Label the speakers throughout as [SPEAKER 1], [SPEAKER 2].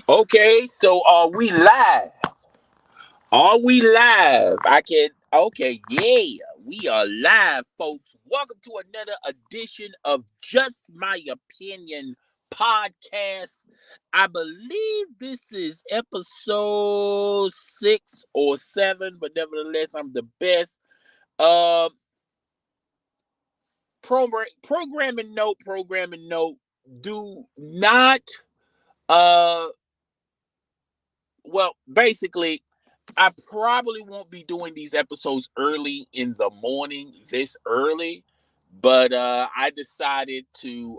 [SPEAKER 1] Okay, so are we live? Are we live? Okay, yeah, we are live, folks. Welcome to another edition of Just My Opinion podcast. I believe this is episode 6 or 7, but nevertheless, I'm the best. Uh, programming note. Do not, uh, basically, I probably won't be doing these episodes early in the morning, this early, but I decided to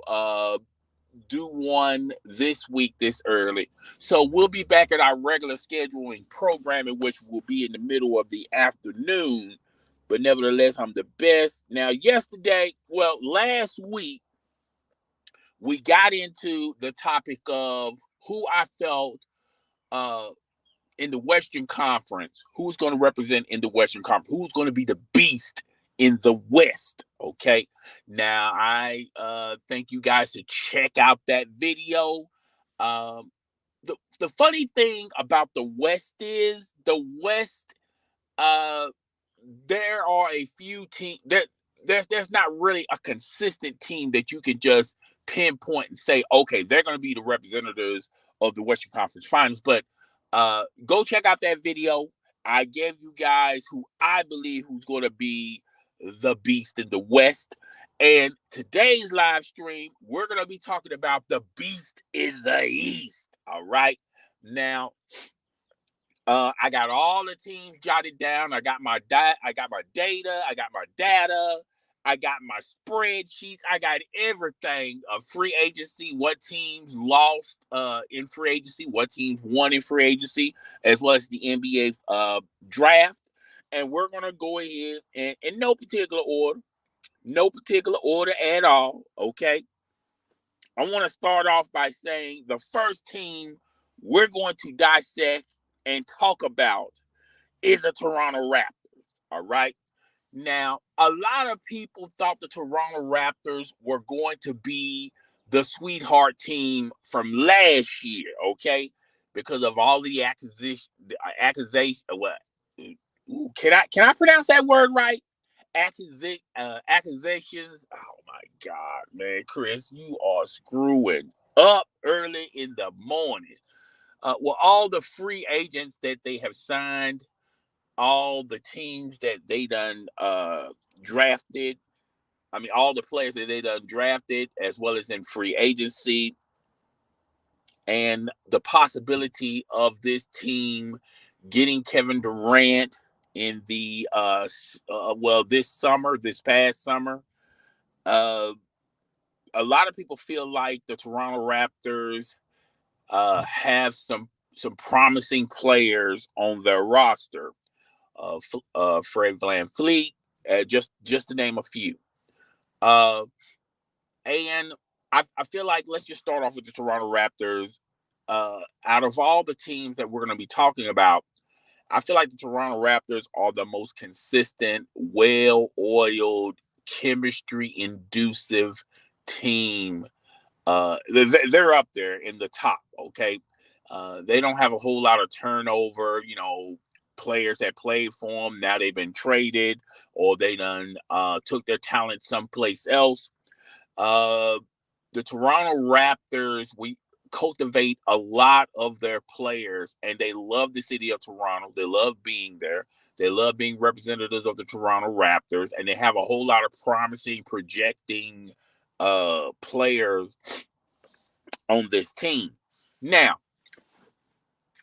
[SPEAKER 1] do one this week, this early. So we'll be back at our regular scheduling programming, which will be in the middle of the afternoon. But nevertheless, I'm the best. Now, last week, we got into the topic of who I felt uh, in the Western Conference, who's going to represent in the Western Conference, who's going to be the beast in the West. Okay. Now, I think you guys should check out that video. Um, the funny thing about the West is uh, there are a few teams there's not really a consistent team that you can just pinpoint and say, okay, they're going to be the representatives of the Western Conference Finals. But go check out that video. I gave you guys who I believe who's going to be the beast in the West. And today's live stream, we're going to be talking about the beast in the East. All right. Now, I got all the teams jotted down. I got my data. I got my data. I got my spreadsheets. I got everything of free agency, what teams lost in free agency, what teams won in free agency, as well as the NBA draft. And we're gonna go ahead and in no particular order at all. Okay. I want to start off by saying the first team we're going to dissect and talk about is the Toronto Raptors. All right. Now, a lot of people thought the Toronto Raptors were going to be the sweetheart team from last year, okay? Because of all the accusation. What? Can I pronounce that word right? Accusations. Oh my God, man, Chris, you are screwing up early in the morning. All the free agents that they have signed, all the teams that they done drafted. I mean, all the players that they done drafted, as well as in free agency, and the possibility of this team getting Kevin Durant in the this past summer. Uh, a lot of people feel like the Toronto Raptors have some promising players on their roster. Fred VanVleet, just to name a few. Uh, and I feel like let's just start off with the Toronto Raptors. Out of all the teams that we're going to be talking about, I feel like the Toronto Raptors are the most consistent, well-oiled, chemistry-inducive team. They're up there in the top. Okay, they don't have a whole lot of turnover. Players that played for them now they've been traded or they done took their talent someplace else. Uh, the Toronto Raptors, we cultivate a lot of their players and they love the city of Toronto. They love being there. They love being representatives of the Toronto Raptors, and they have a whole lot of promising, projecting players on this team. Now,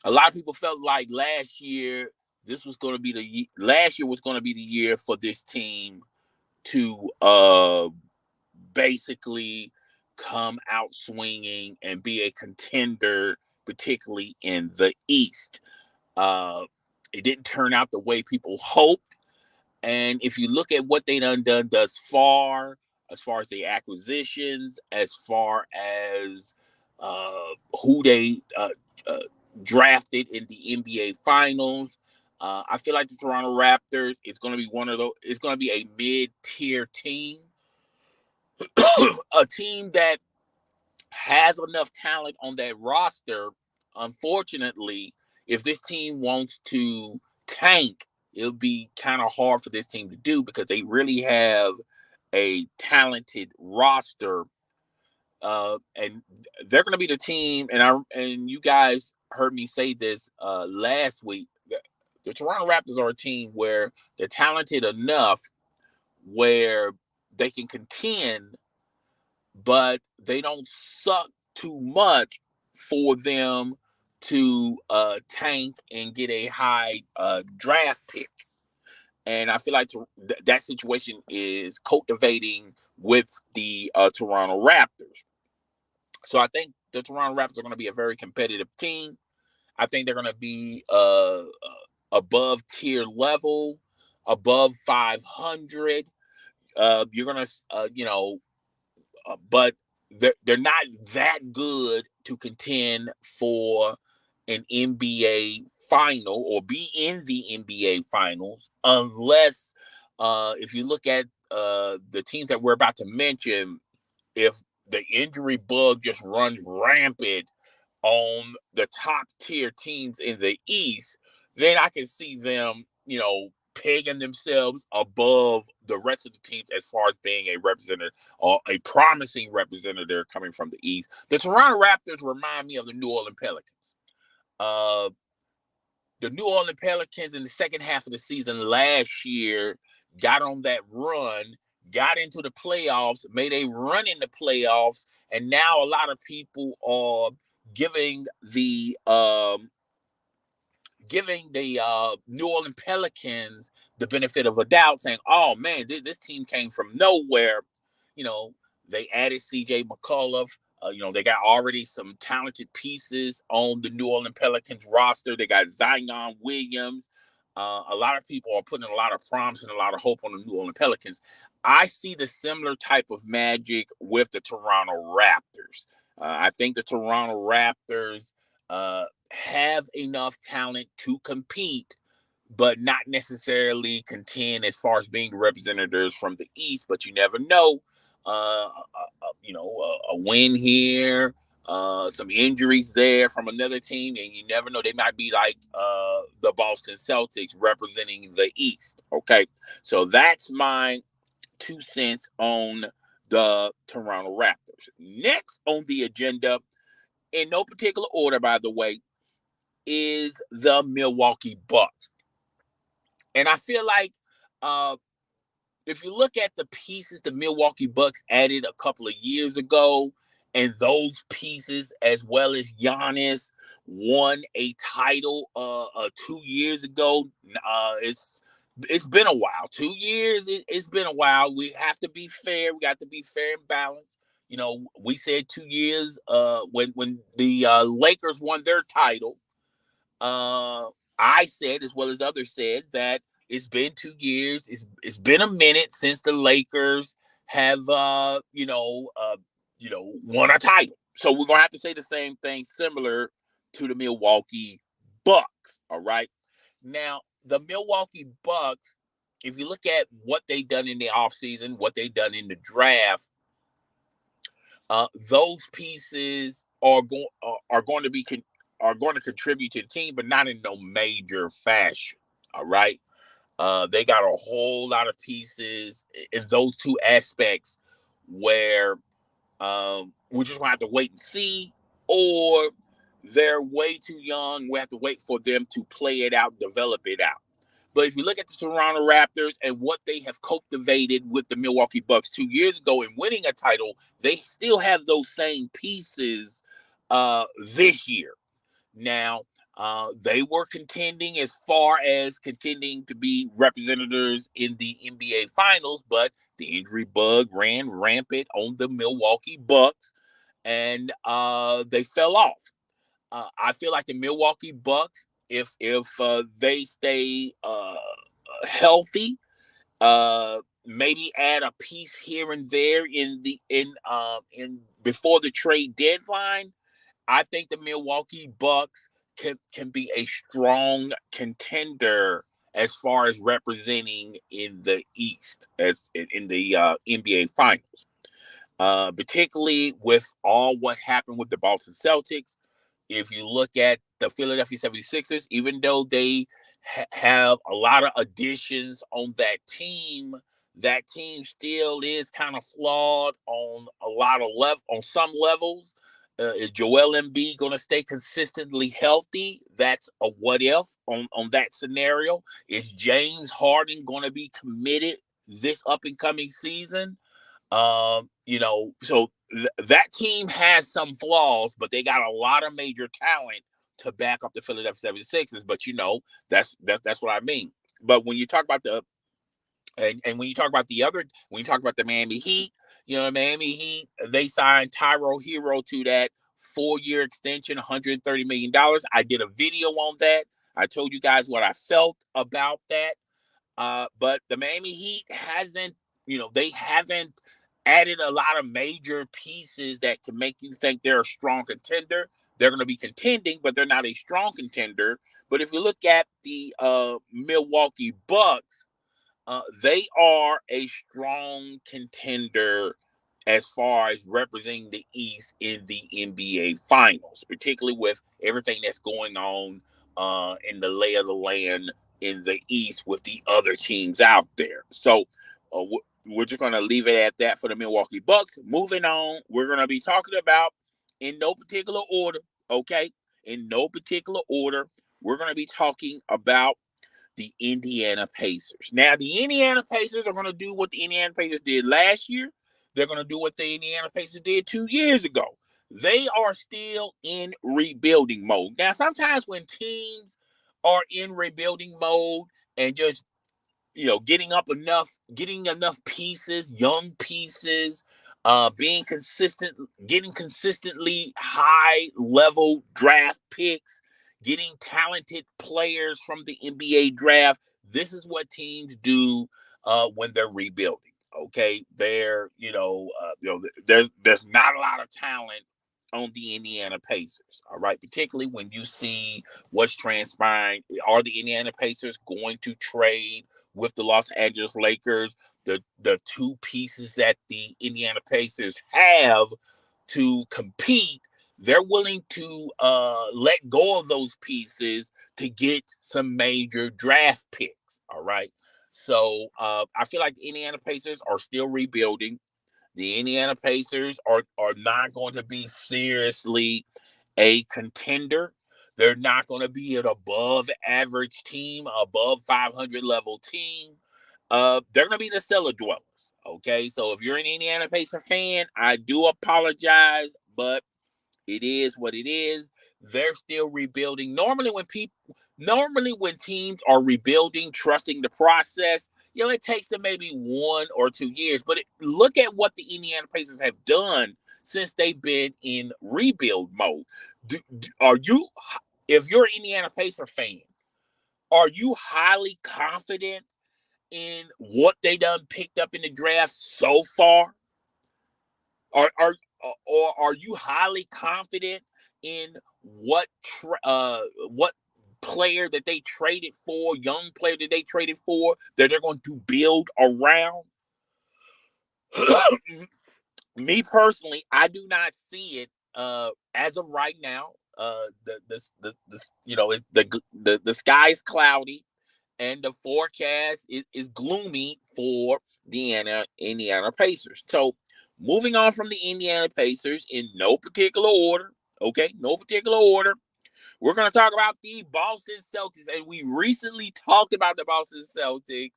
[SPEAKER 1] a lot of people felt like last year was going to be the year for this team to basically come out swinging and be a contender, particularly in the East. Uh, it didn't turn out the way people hoped. And if you look at what they done thus far, as far as the acquisitions, as far as who they uh, drafted in the NBA Finals, I feel like the Toronto Raptors is going to be one of those. It's going to be a mid-tier team, a team that has enough talent on that roster unfortunately, if this team wants to tank, it'll be kind of hard for this team to do because they really have a talented roster, and they're going to be the team. And you guys heard me say this last week. The Toronto Raptors are a team where they're talented enough where they can contend, but they don't suck too much for them to tank and get a high draft pick. And I feel like that situation is cultivating with the Toronto Raptors. So I think the Toronto Raptors are going to be a very competitive team. I think they're going to be above tier level, above 500. You're going to, but they're not that good to contend for an NBA final or be in the NBA finals unless, if you look at the teams that we're about to mention, if the injury bug just runs rampant on the top tier teams in the East, then I can see them, pegging themselves above the rest of the teams as far as being a representative or a promising representative coming from the East. The Toronto Raptors remind me of the New Orleans Pelicans. Uh, the New Orleans Pelicans in the second half of the season last year got on that run, got into the playoffs, made a run in the playoffs, and now a lot of people are giving the New Orleans Pelicans the benefit of a doubt, saying, "Oh man, this team came from nowhere." You know, they added C.J. McCullough. They got already some talented pieces on the New Orleans Pelicans roster. They got Zion Williams. A lot of people are putting a lot of promise and a lot of hope on the New Orleans Pelicans. I see the similar type of magic with the Toronto Raptors. I think the Toronto Raptors have enough talent to compete, but not necessarily contend as far as being the representatives from the East. But you never know. A win here, some injuries there from another team, and you never know. They might be like the Boston Celtics representing the East. Okay, so that's my 2 cents on the Toronto Raptors. Next on the agenda, in no particular order, by the way, is the Milwaukee Bucks. And I feel like if you look at the pieces the Milwaukee Bucks added a couple of years ago, and those pieces, as well as Giannis, won a title 2 years ago. It's been a while. 2 years, it's been a while. We have to be fair. We got to be fair and balanced. We said 2 years when the Lakers won their title. I said, as well as others said, that it's been 2 years. It's been a minute since the Lakers have won a title. So we're gonna have to say the same thing, similar to the Milwaukee Bucks. All right. Now, the Milwaukee Bucks, if you look at what they've done in the offseason, what they've done in the draft, those pieces are going to be are going to contribute to the team, but not in no major fashion. All right. They got a whole lot of pieces in those two aspects where we're just going to have to wait and see, or they're way too young. We have to wait for them to play it out, develop it out. But if you look at the Toronto Raptors and what they have cultivated with the Milwaukee Bucks 2 years ago in winning a title, they still have those same pieces this year. Now, they were contending as far as contending to be representatives in the NBA Finals, but the injury bug ran rampant on the Milwaukee Bucks, and they fell off. I feel like the Milwaukee Bucks, if they stay healthy, maybe add a piece here and there in before the trade deadline, I think the Milwaukee Bucks can be a strong contender as far as representing in the East, as in the NBA Finals. Particularly with all what happened with the Boston Celtics. if you look at the Philadelphia 76ers, even though they have a lot of additions on that team still is kind of flawed on a lot of on some levels. Is Joel Embiid going to stay consistently healthy? That's a what if on that scenario. Is James Harden going to be committed this up and coming season? So that team has some flaws, but they got a lot of major talent to back up the Philadelphia 76ers. But that's what I mean. But when you talk about when you talk about when you talk about the Miami Heat, Miami Heat, they signed Tyro Hero to that 4-year extension, $130 million. I did a video on that. I told you guys what I felt about that. But the Miami Heat they haven't added a lot of major pieces that can make you think they're a strong contender. They're going to be contending, but they're not a strong contender. But if you look at the Milwaukee Bucks, they are a strong contender as far as representing the East in the NBA Finals, particularly with everything that's going on in the lay of the land in the East with the other teams out there. So we're just going to leave it at that for the Milwaukee Bucks. Moving on, we're going to be talking about, in no particular order, okay? In no particular order, we're going to be talking about the Indiana Pacers. Now, the Indiana Pacers are going to do what the Indiana Pacers did last year. They're going to do what the Indiana Pacers did 2 years ago. They are still in rebuilding mode. Now, sometimes when teams are in rebuilding mode and just getting enough pieces, young pieces, being consistent, getting consistently high level draft picks, getting talented players from the NBA draft. This is what teams do when they're rebuilding. Okay, there's not a lot of talent on the Indiana Pacers. All right, particularly when you see what's transpiring. Are the Indiana Pacers going to trade with the Los Angeles Lakers? The two pieces that the Indiana Pacers have to compete, they're willing to let go of those pieces to get some major draft picks. All right. So I feel like the Indiana Pacers are still rebuilding. The Indiana Pacers are not going to be seriously a contender. They're not going to be an above average team, above 500 level team. They're going to be the cellar dwellers. Okay, so if you're an Indiana Pacer fan, I do apologize, but it is what it is. They're still rebuilding. Normally when teams are rebuilding, trusting the process, it takes them maybe 1 or 2 years. But look at what the Indiana Pacers have done since they've been in rebuild mode. If you're an Indiana Pacer fan, are you highly confident in what they done picked up in the draft so far? Or are you highly confident in what player that they traded for, young player that they traded for, that they're going to build around? Me personally, I do not see it as of right now. The sky's cloudy and the forecast is gloomy for the Indiana Pacers. So moving on from the Indiana Pacers in no particular order, okay, no particular order, we're going to talk about the Boston Celtics. And we recently talked about the Boston Celtics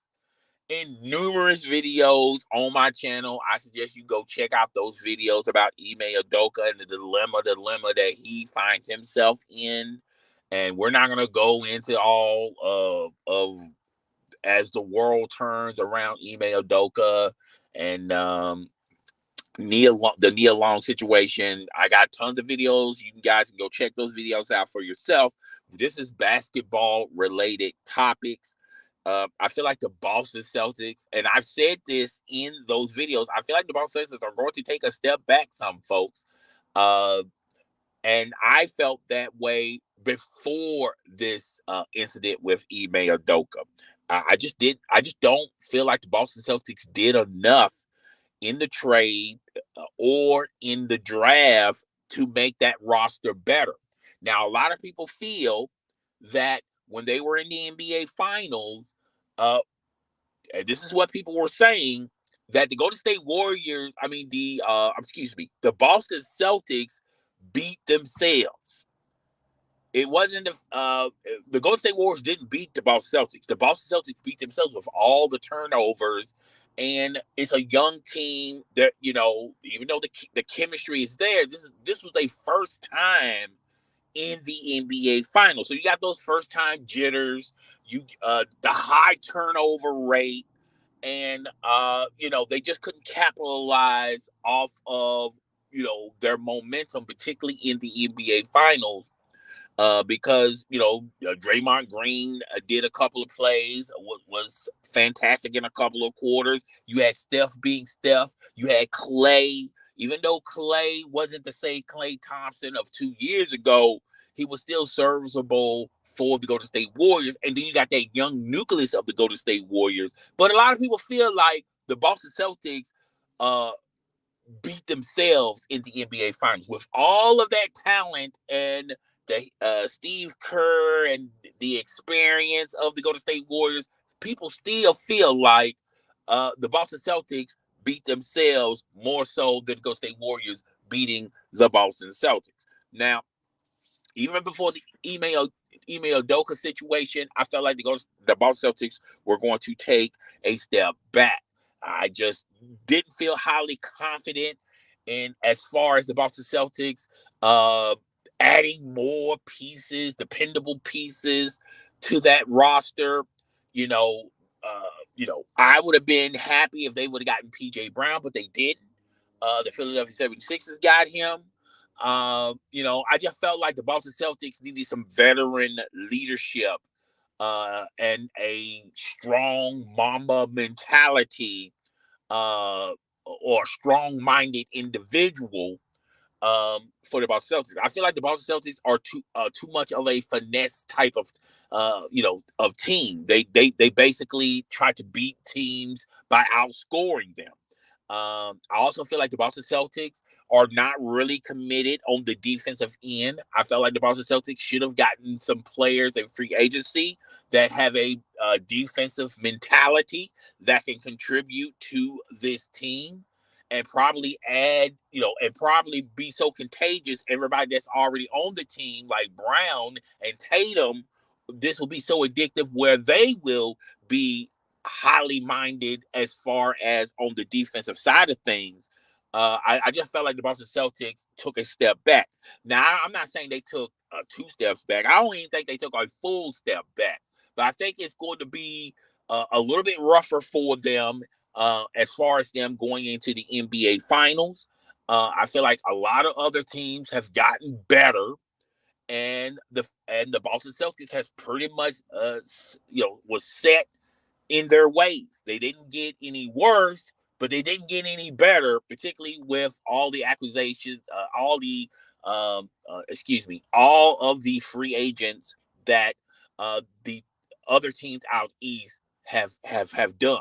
[SPEAKER 1] in numerous videos on my channel. I suggest you go check out those videos about Ime Udoka and the dilemma that he finds himself in. And we're not going to go into all of as the world turns around Ime Udoka and the Nia Long situation. I got tons of videos. You guys can go check those videos out for yourself. This is basketball related topics. I feel like the Boston Celtics, and I've said this in those videos, I feel like the Boston Celtics are going to take a step back, some folks. And I felt that way before this incident with Ime Udoka. I just don't feel like the Boston Celtics did enough in the trade or in the draft to make that roster better. Now, a lot of people feel that when they were in the NBA Finals, uh, and this is what people were saying, that the Golden State Warriors, the Boston Celtics beat themselves. It wasn't the Golden State Warriors didn't beat the Boston Celtics. The Boston Celtics beat themselves with all the turnovers, and it's a young team that, even though the chemistry is there, this was their first time in the NBA Finals. So you got those first time jitters, the high turnover rate, and they just couldn't capitalize off of their momentum, particularly in the NBA Finals. Because Draymond Green did a couple of plays, was fantastic in a couple of quarters. You had Steph being Steph. You had Clay. Even though Clay wasn't the same Clay Thompson of 2 years ago, he was still serviceable for the Golden State Warriors. And then you got that young nucleus of the Golden State Warriors. But a lot of people feel like the Boston Celtics beat themselves in the NBA Finals with all of that talent and the Steve Kerr and the experience of the Golden State Warriors. People still feel like the Boston Celtics beat themselves more so than the Golden State Warriors beating the Boston Celtics. Now, even before the email Doka situation, I felt like the Boston Celtics were going to take a step back. I just didn't feel highly confident in as far as the Boston Celtics adding more pieces, dependable pieces to that roster. I would have been happy if they would have gotten PJ Brown, but they didn't. The Philadelphia 76ers got him. I just felt like the Boston Celtics needed some veteran leadership and a strong Mamba mentality or a strong-minded individual for the Boston Celtics. I feel like the Boston Celtics are too much of a finesse type of of team. They basically try to beat teams by outscoring them. I also feel like the Boston Celtics are not really committed on the defensive end. I felt like the Boston Celtics should have gotten some players in free agency that have a defensive mentality that can contribute to this team and probably and probably be so contagious. Everybody that's already on the team, like Brown and Tatum, this will be so addictive where they will be highly minded as far as on the defensive side of things. I just felt like the Boston Celtics took a step back. Now, I'm not saying they took 2 steps back. I don't even think they took a full step back. But I think it's going to be a little bit rougher for them as far as them going into the NBA Finals. I feel like a lot of other teams have gotten better, and the Boston Celtics has pretty much was set in their ways. They didn't get any worse, but they didn't get any better, particularly with all the accusations, all of the free agents that the other teams out east have done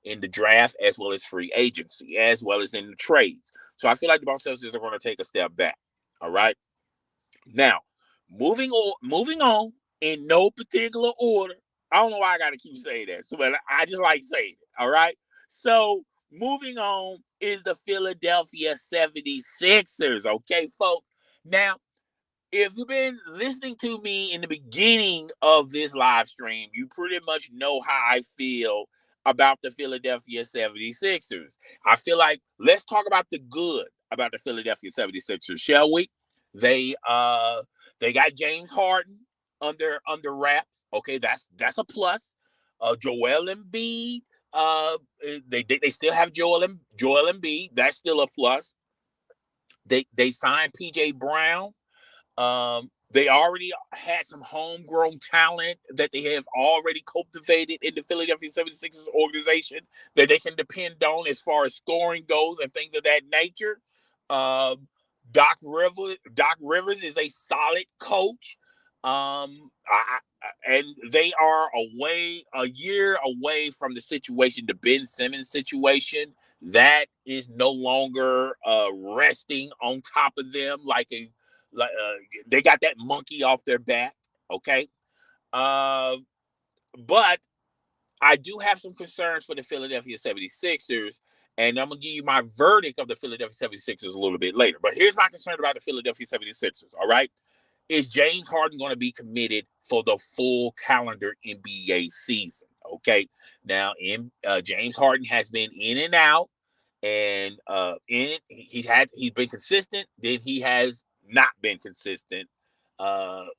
[SPEAKER 1] in the draft, as well as free agency, as well as in the trades. So I feel like the Boston Celtics are going to take a step back. All right. Now, moving on in no particular order. I don't know why I got to keep saying that, but I just like saying it. All right. So moving on is the Philadelphia 76ers. Okay, folks. Now, if you've been listening to me in the beginning of this live stream, you pretty much know how I feel about the Philadelphia 76ers. I feel like let's talk about the good about the Philadelphia 76ers, shall we? They they got James Harden under wraps. Okay, that's a plus. Joel Embiid, they still have Joel Embiid. That's still a plus. They signed PJ Brown. They already had some homegrown talent that they have already cultivated in the Philadelphia 76ers organization that they can depend on as far as scoring goes and things of that nature. Um, Doc Rivers is a solid coach. And they are a year away from the situation, the Ben Simmons situation. That is no longer resting on top of them They got that monkey off their back. Okay. Uh, but I do have some concerns for the Philadelphia 76ers, and I'm going to give you my verdict of the Philadelphia 76ers a little bit later. But here's my concern about the Philadelphia 76ers, all right? Is James Harden going to be committed for the full calendar NBA season? Okay. Now, James Harden has been in and out, and he's been consistent. Then he has not been consistent on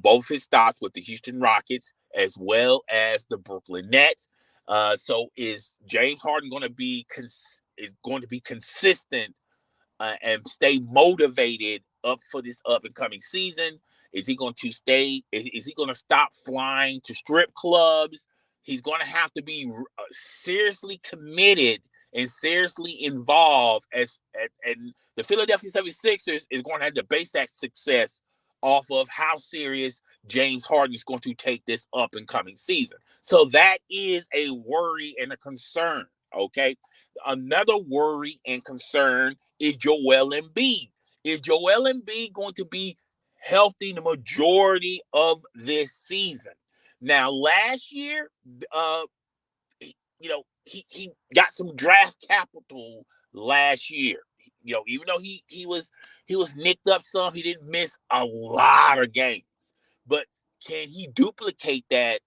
[SPEAKER 1] both his stops with the Houston Rockets as well as the Brooklyn Nets. So is James Harden going to be consistent and stay motivated up for this up and coming season? Is he going to stay? Is he going to stop flying to strip clubs? He's going to have to be seriously committed and seriously involved and the Philadelphia 76ers is going to have to base that success off of how serious James Harden is going to take this up and coming season. So that is a worry and a concern. Okay. Another worry and concern is Joel Embiid. Is Joel Embiid going to be healthy the majority of this season? Now, last year, he got some draft capital last year. Even though he was nicked up some, he didn't miss a lot of games. But can he duplicate that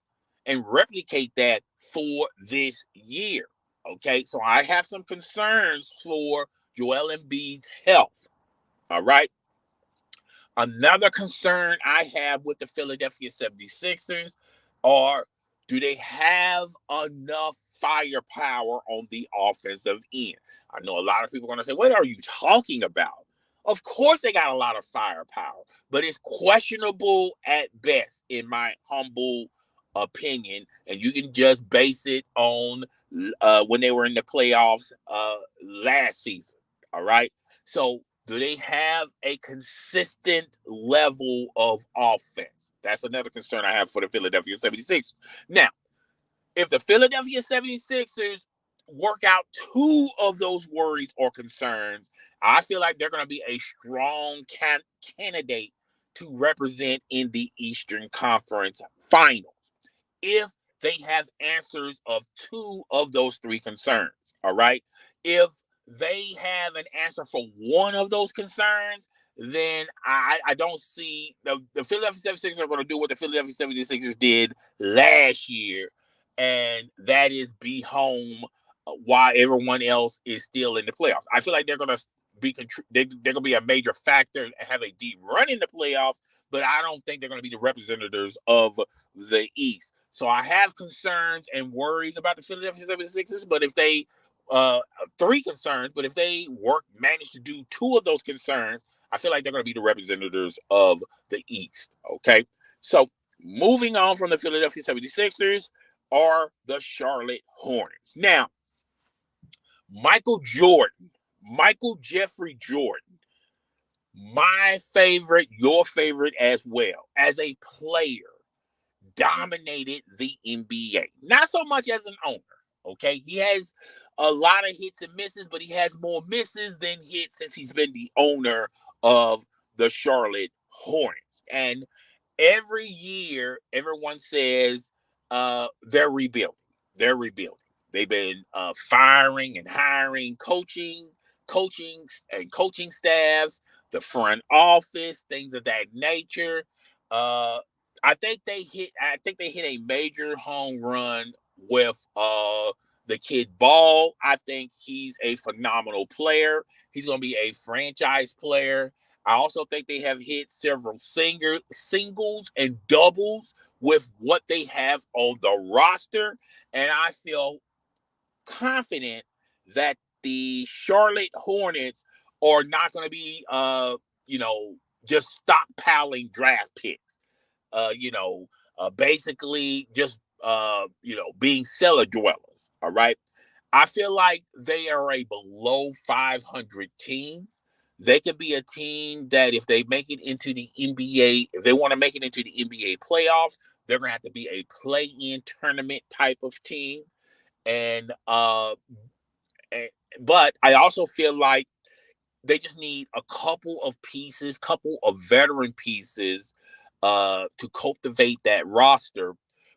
[SPEAKER 1] and replicate that for this year? Okay, so I have some concerns for Joel Embiid's health. All right. Another concern I have with the Philadelphia 76ers are, do they have enough firepower on the offensive end? I know a lot of people are going to say, what are you talking about? Of course they got a lot of firepower, but it's questionable at best, in my humble opinion. And you can just base it on when they were in the playoffs last season. All right. So do they have a consistent level of offense? That's another concern I have for the Philadelphia 76ers. Now, if the Philadelphia 76ers work out two of those worries or concerns, I feel like they're going to be a strong candidate to represent in the Eastern Conference Finals if they have answers of two of those three concerns. All right. If they have an answer for one of those concerns, then I don't see the Philadelphia 76ers are going to do what the Philadelphia 76ers did last year, and that is be home while everyone else is still in the playoffs. I feel like they're going to they're going to be a major factor and have a deep run in the playoffs, but I don't think they're going to be the representatives of the East. So I have concerns and worries about the Philadelphia 76ers, but if they three concerns, but if they manage to do two of those concerns, I feel like they're going to be the representatives of the East. Okay. So moving on from the Philadelphia 76ers are the Charlotte Hornets. Now, Michael Jeffrey Jordan, my favorite, your favorite as well, as a player, dominated the NBA. Not so much as an owner. Okay. He has a lot of hits and misses, but he has more misses than hits since he's been the owner of the Charlotte Hornets. And every year, everyone says they're rebuilding. They're rebuilding. They've been firing and hiring coaching staffs, the front office, things of that nature. I think they hit a major home run with the kid Ball. I think he's a phenomenal player. He's going to be a franchise player. I also think they have hit several singles and doubles with what they have on the roster. And I feel confident that the Charlotte Hornets are not going to be, just stockpiling draft picks. Basically just, being cellar dwellers. All right. I feel like they are a below 500 team. They could be a team that if they make it into the NBA, if they want to make it into the NBA playoffs, they're going to have to be a play-in tournament type of team. And but I also feel like they just need a couple of pieces, couple of veteran pieces to cultivate that roster.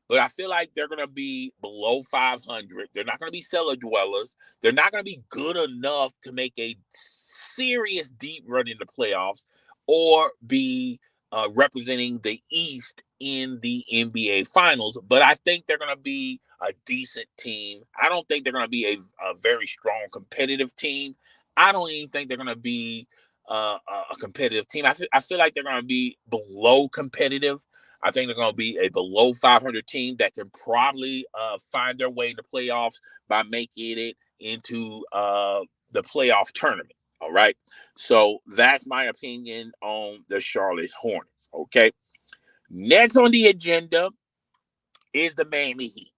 [SPEAKER 1] But I feel like they're going to be below 500. They're not going to be cellar dwellers. They're not going to be good enough to make a serious deep run in the playoffs or be representing the East in the NBA Finals. But I think they're going to be a decent team. I don't think they're going to be a very strong competitive team. I don't even think they're going to be a competitive team. I feel like they're going to be below competitive. I think they're going to be a below 500 team that can probably find their way in the playoffs by making it into the playoff tournament. All right. So that's my opinion on the Charlotte Hornets. Okay. Next on the agenda is the Miami Heat.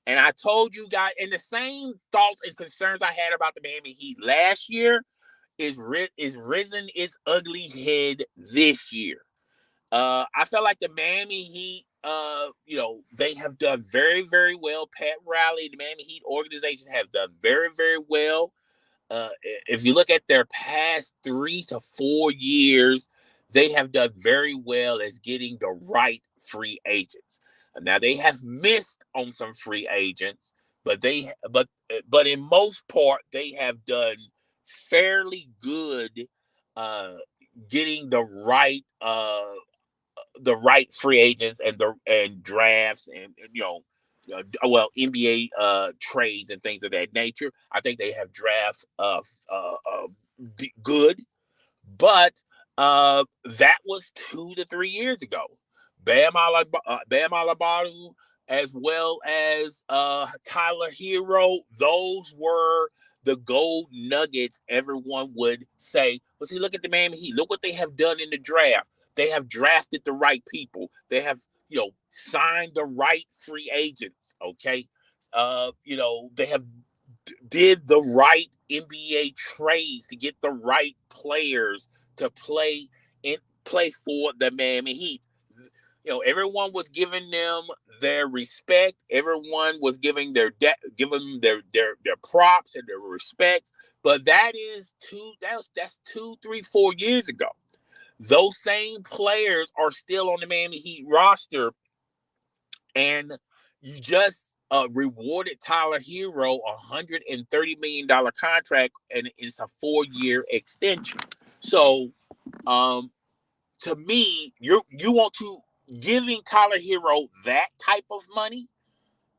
[SPEAKER 1] And I told you guys, and the same thoughts and concerns I had about the Miami Heat last year is risen its ugly head this year. I felt like the Miami Heat, they have done very, very well. Pat Riley, the Miami Heat organization, have done very, very well. If you look at their past 3 to 4 years, they have done very well as getting the right free agents. Now they have missed on some free agents, but in most part they have done fairly good getting the right free agents and drafts NBA trades and things of that nature. I think they have draft good, but that was 2 to 3 years ago. Bam Alabalu, as well as Tyler Hero, those were the gold nuggets everyone would say. Well, see, look at the Miami Heat. Look what they have done in the draft. They have drafted the right people. They have, signed the right free agents. Okay. They have did the right NBA trades to get the right players to play for the Miami Heat. Everyone was giving them their respect. Everyone was giving giving their props and their respects. But that's 2, 3, 4 years ago. Those same players are still on the Miami Heat roster, and you just rewarded Tyler Hero $130 million contract, and it's a 4-year extension. So, to me, you want to giving Tyler Hero that type of money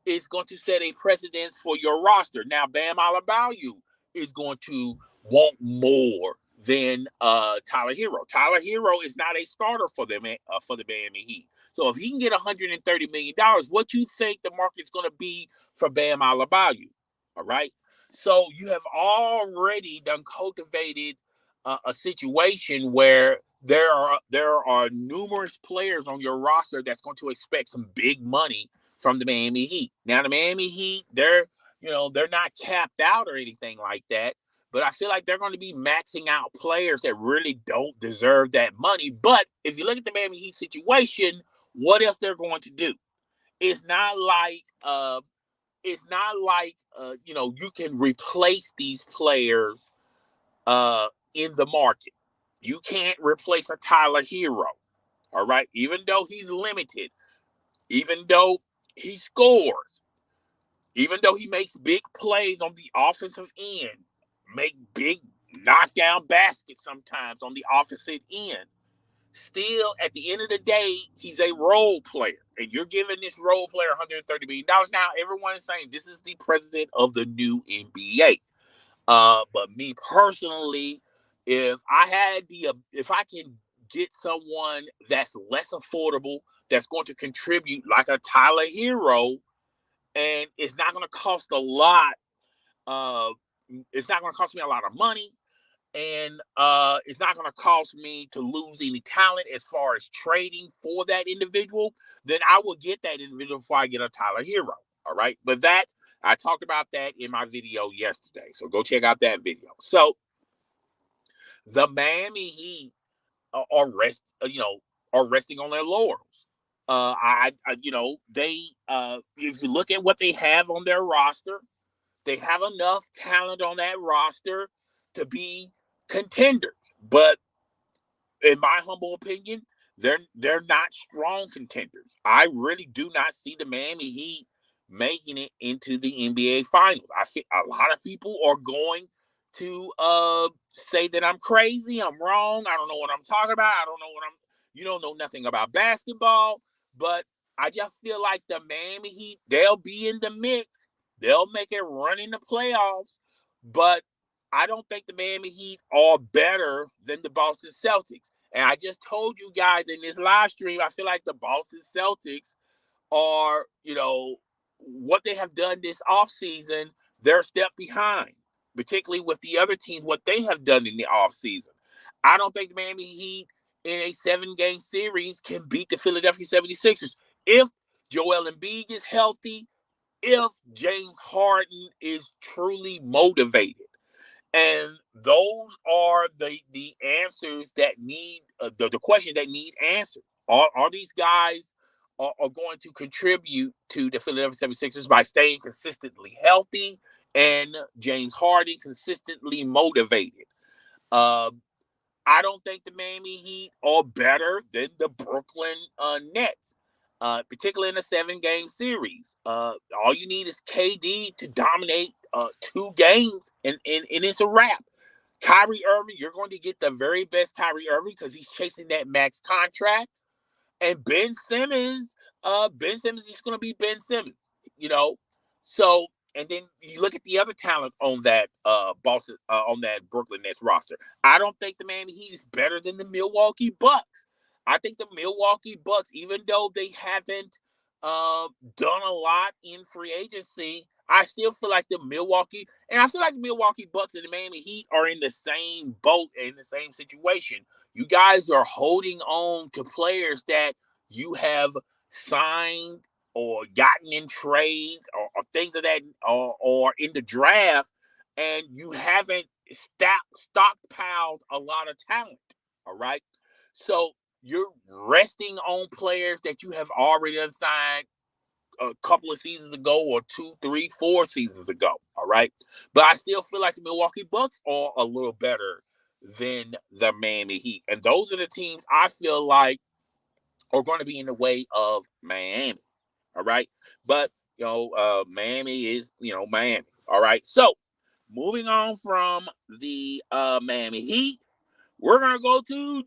[SPEAKER 1] is going to set a precedence for your roster. Now, Bam Alabalu is going to want more than Tyler Hero. Tyler Hero is not a starter for the Miami Heat. So if he can get $130 million, what you think the market's going to be for Bam Alabalu? All right. So you have already done cultivated a situation where there are numerous players on your roster that's going to expect some big money from the Miami Heat. Now the Miami Heat, they're not capped out or anything like that, but I feel like they're going to be maxing out players that really don't deserve that money. But if you look at the Miami Heat situation, what else they're going to do? It's not like you can replace these players in the market. You can't replace a Tyler Hero. All right, even though he's limited, even though he scores, even though he makes big plays on the offensive end, make big knockdown baskets sometimes on the offensive end, still at the end of the day, he's a role player. And you're giving this role player $130 million. Now, everyone's saying this is the president of the new NBA. But me personally, if I can get someone that's less affordable, that's going to contribute like a Tyler Hero, and it's not going to cost a lot. It's not going to cost me a lot of money, and it's not going to cost me to lose any talent as far as trading for that individual. Then I will get that individual before I get a Tyler Hero. All right, but I talked about that in my video yesterday, so go check out that video. So the Miami Heat are resting on their laurels. If you look at what they have on their roster, they have enough talent on that roster to be contenders, but in my humble opinion, they're not strong contenders. I really do not see the Miami Heat making it into the NBA Finals. I think a lot of people are going to say that I'm crazy, I'm wrong, I don't know what I'm talking about, I don't know what I'm. You don't know nothing about basketball, but I just feel like the Miami Heat, they'll be in the mix, they'll make it run in the playoffs, but I don't think the Miami Heat are better than the Boston Celtics. And I just told you guys in this live stream, I feel like the Boston Celtics are, what they have done this offseason, they're a step behind, particularly with the other teams, what they have done in the offseason. I don't think the Miami Heat in a 7-game series can beat the Philadelphia 76ers. If Joel Embiid is healthy, if James Harden is truly motivated. And those are the answers that need the question that need answered. Are these guys are going to contribute to the Philadelphia 76ers by staying consistently healthy and James Harden consistently motivated? Uh, I don't think the Miami Heat are better than the Brooklyn Nets, particularly in a 7-game series. All you need is KD to dominate 2 games, and it's a wrap. Kyrie Irving, you're going to get the very best Kyrie Irving because he's chasing that max contract. And Ben Simmons is going to be Ben Simmons, you know. So, and then you look at the other talent on that on that Brooklyn Nets roster. I don't think the Miami Heat is better than the Milwaukee Bucks. I think the Milwaukee Bucks, even though they haven't done a lot in free agency, I still feel like the Milwaukee Bucks and the Miami Heat are in the same boat, in the same situation. You guys are holding on to players that you have signed or gotten in trades or things of that, or in the draft, and you haven't stockpiled a lot of talent. All right. So you're resting on players that you have already unsigned a couple of seasons ago, or 2, 3, 4 seasons ago. All right. But I still feel like the Milwaukee Bucks are a little better than the Miami Heat. And those are the teams I feel like are going to be in the way of Miami. All right. But, Miami is, Miami. All right. So moving on from the Miami Heat, we're going to go to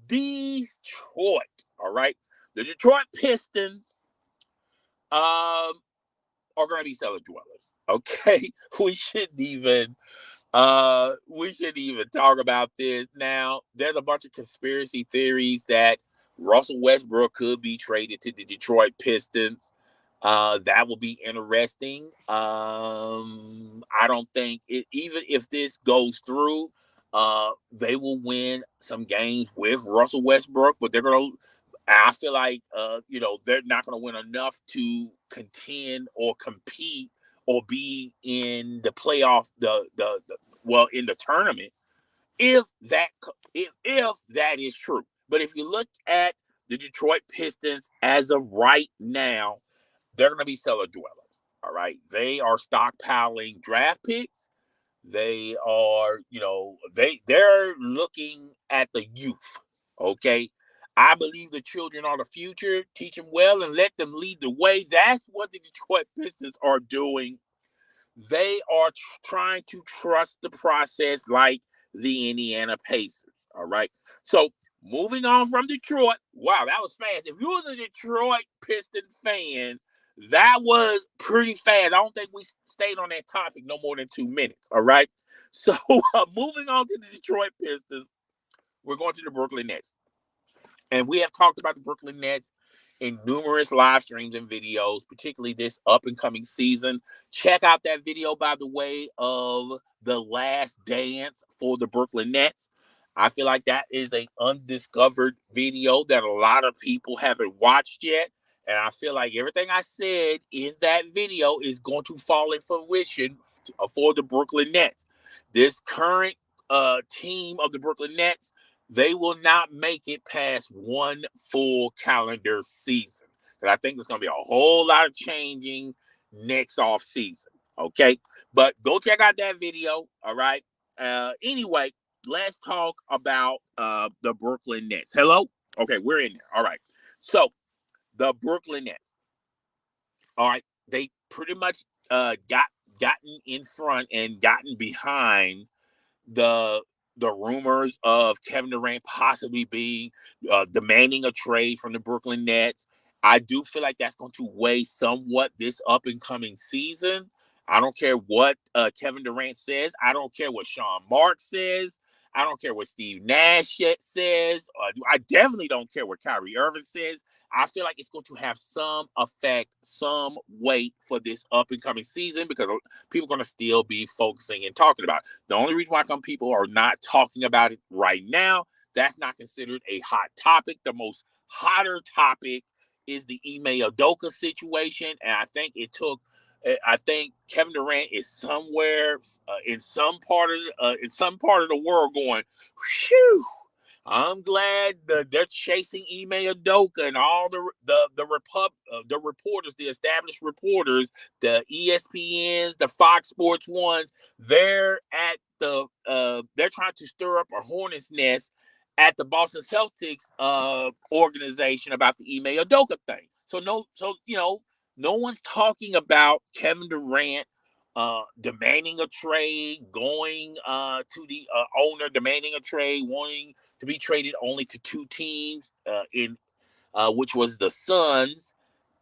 [SPEAKER 1] Detroit. All right. The Detroit Pistons are going to be cellar dwellers. Okay. We shouldn't even talk about this. Now, there's a bunch of conspiracy theories that Russell Westbrook could be traded to the Detroit Pistons. That will be interesting. I don't think even if this goes through, they will win some games with Russell Westbrook, but I feel like they're not going to win enough to contend or compete or be in the playoff, in the tournament, if that is true. But if you look at the Detroit Pistons as of right now, they're going to be cellar dwellers. All right, they are stockpiling draft picks. They are, they're looking at the youth. Okay. I believe the children are the future. Teach them well and let them lead the way. That's what the Detroit Pistons are doing. They are trying to trust the process like the Indiana Pacers. All right. So moving on from Detroit. Wow, that was fast. If you was a Detroit Pistons fan, that was pretty fast. I don't think we stayed on that topic no more than 2 minutes. All right. So moving on to the Detroit Pistons, we're going to the Brooklyn Nets. And we have talked about the Brooklyn Nets in numerous live streams and videos, particularly this up-and-coming season. Check out that video, by the way, of the last dance for the Brooklyn Nets. I feel like that is an undiscovered video that a lot of people haven't watched yet. And I feel like everything I said in that video is going to fall in fruition for the Brooklyn Nets. This current team of the Brooklyn Nets, they will not make it past one full calendar season. And I think there's going to be a whole lot of changing next off season. Okay. But go check out that video. All right. Anyway, let's talk about the Brooklyn Nets. Hello? Okay, we're in there. All right. So the Brooklyn Nets. All right, they pretty much gotten in front and gotten behind the the rumors of Kevin Durant possibly being demanding a trade from the Brooklyn Nets. I do feel like that's going to weigh somewhat this up and coming season. I don't care what Kevin Durant says. I don't care what Sean Marks says. I don't care what Steve Nash says. I definitely don't care what Kyrie Irving says. I feel like it's going to have some effect, some weight for this up and coming season because people are going to still be focusing and talking about it. The only reason why some people are not talking about it right now, that's not considered a hot topic. The most hotter topic is the Ime Udoka situation, and I think Kevin Durant is somewhere in some part of the world going, "Phew! I'm glad they're chasing Ime Udoka and all the reporters, the established reporters, the ESPNs, the Fox Sports ones. They're at they're trying to stir up a hornet's nest at the Boston Celtics organization about the Ime Udoka thing. No one's talking about Kevin Durant demanding a trade, going to the owner, demanding a trade, wanting to be traded only to two teams in which was the Suns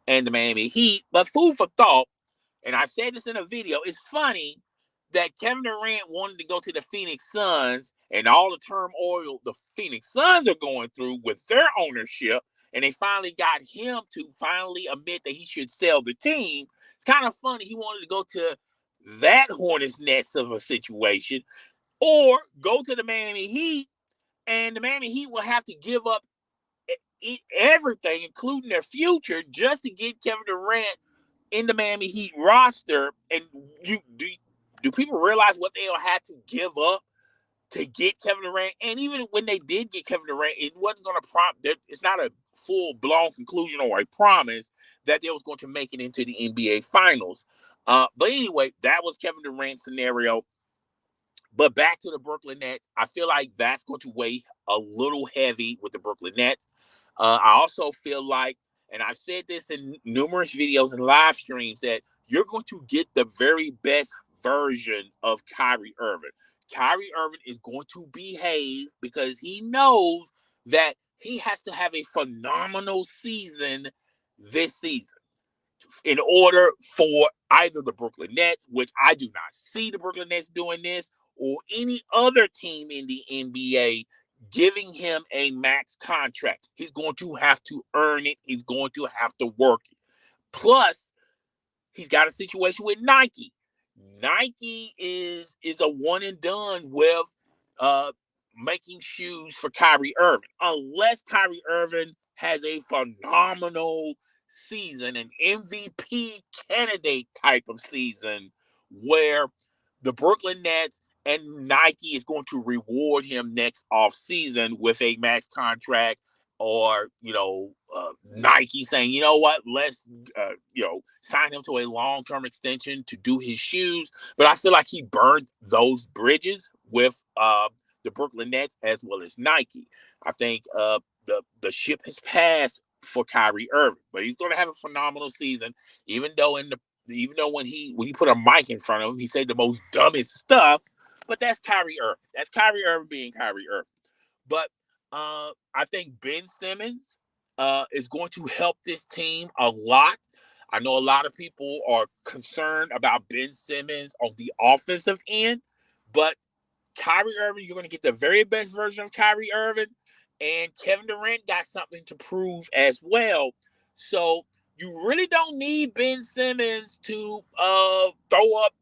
[SPEAKER 1] and the Miami Heat. But food for thought, and I said this in a video, it's funny that Kevin Durant wanted to go to the Phoenix Suns and all the turmoil the Phoenix Suns are going through with their ownership, and they finally got him to finally admit that he should sell the team. It's kind of funny. He wanted to go to that hornet's nest of a situation or go to the Miami Heat, and the Miami Heat will have to give up everything, including their future, just to get Kevin Durant in the Miami Heat roster. And do people realize what they'll have to give up to get Kevin Durant? And even when they did get Kevin Durant, it wasn't going to prompt that. It's not a full-blown conclusion or a promise that they was going to make it into the NBA Finals. But anyway, that was Kevin Durant's scenario. But back to the Brooklyn Nets, I feel like that's going to weigh a little heavy with the Brooklyn Nets. I also feel like, and I've said this in numerous videos and live streams, that you're going to get the very best version of Kyrie Irving. Kyrie Irving is going to behave because he knows that he has to have a phenomenal season this season in order for either the Brooklyn Nets, which I do not see the Brooklyn Nets doing this, or any other team in the NBA giving him a max contract. He's going to have to earn it. He's going to have to work it. Plus, he's got a situation with Nike. Nike is a one and done with making shoes for Kyrie Irving, unless Kyrie Irving has a phenomenal season, an MVP candidate type of season, where the Brooklyn Nets and Nike is going to reward him next off season with a max contract, or Nike saying, you know what, let's sign him to a long-term extension to do his shoes. But I feel like he burned those bridges with the Brooklyn Nets as well as Nike. I think the ship has passed for Kyrie Irving, but he's going to have a phenomenal season, even though when he put a mic in front of him, he said the most dumbest stuff. But that's Kyrie Irving. That's Kyrie Irving being Kyrie Irving. But I think Ben Simmons is going to help this team a lot. I know a lot of people are concerned about Ben Simmons on the offensive end, but Kyrie Irving, you're going to get the very best version of Kyrie Irving, and Kevin Durant got something to prove as well. So you really don't need Ben Simmons to throw up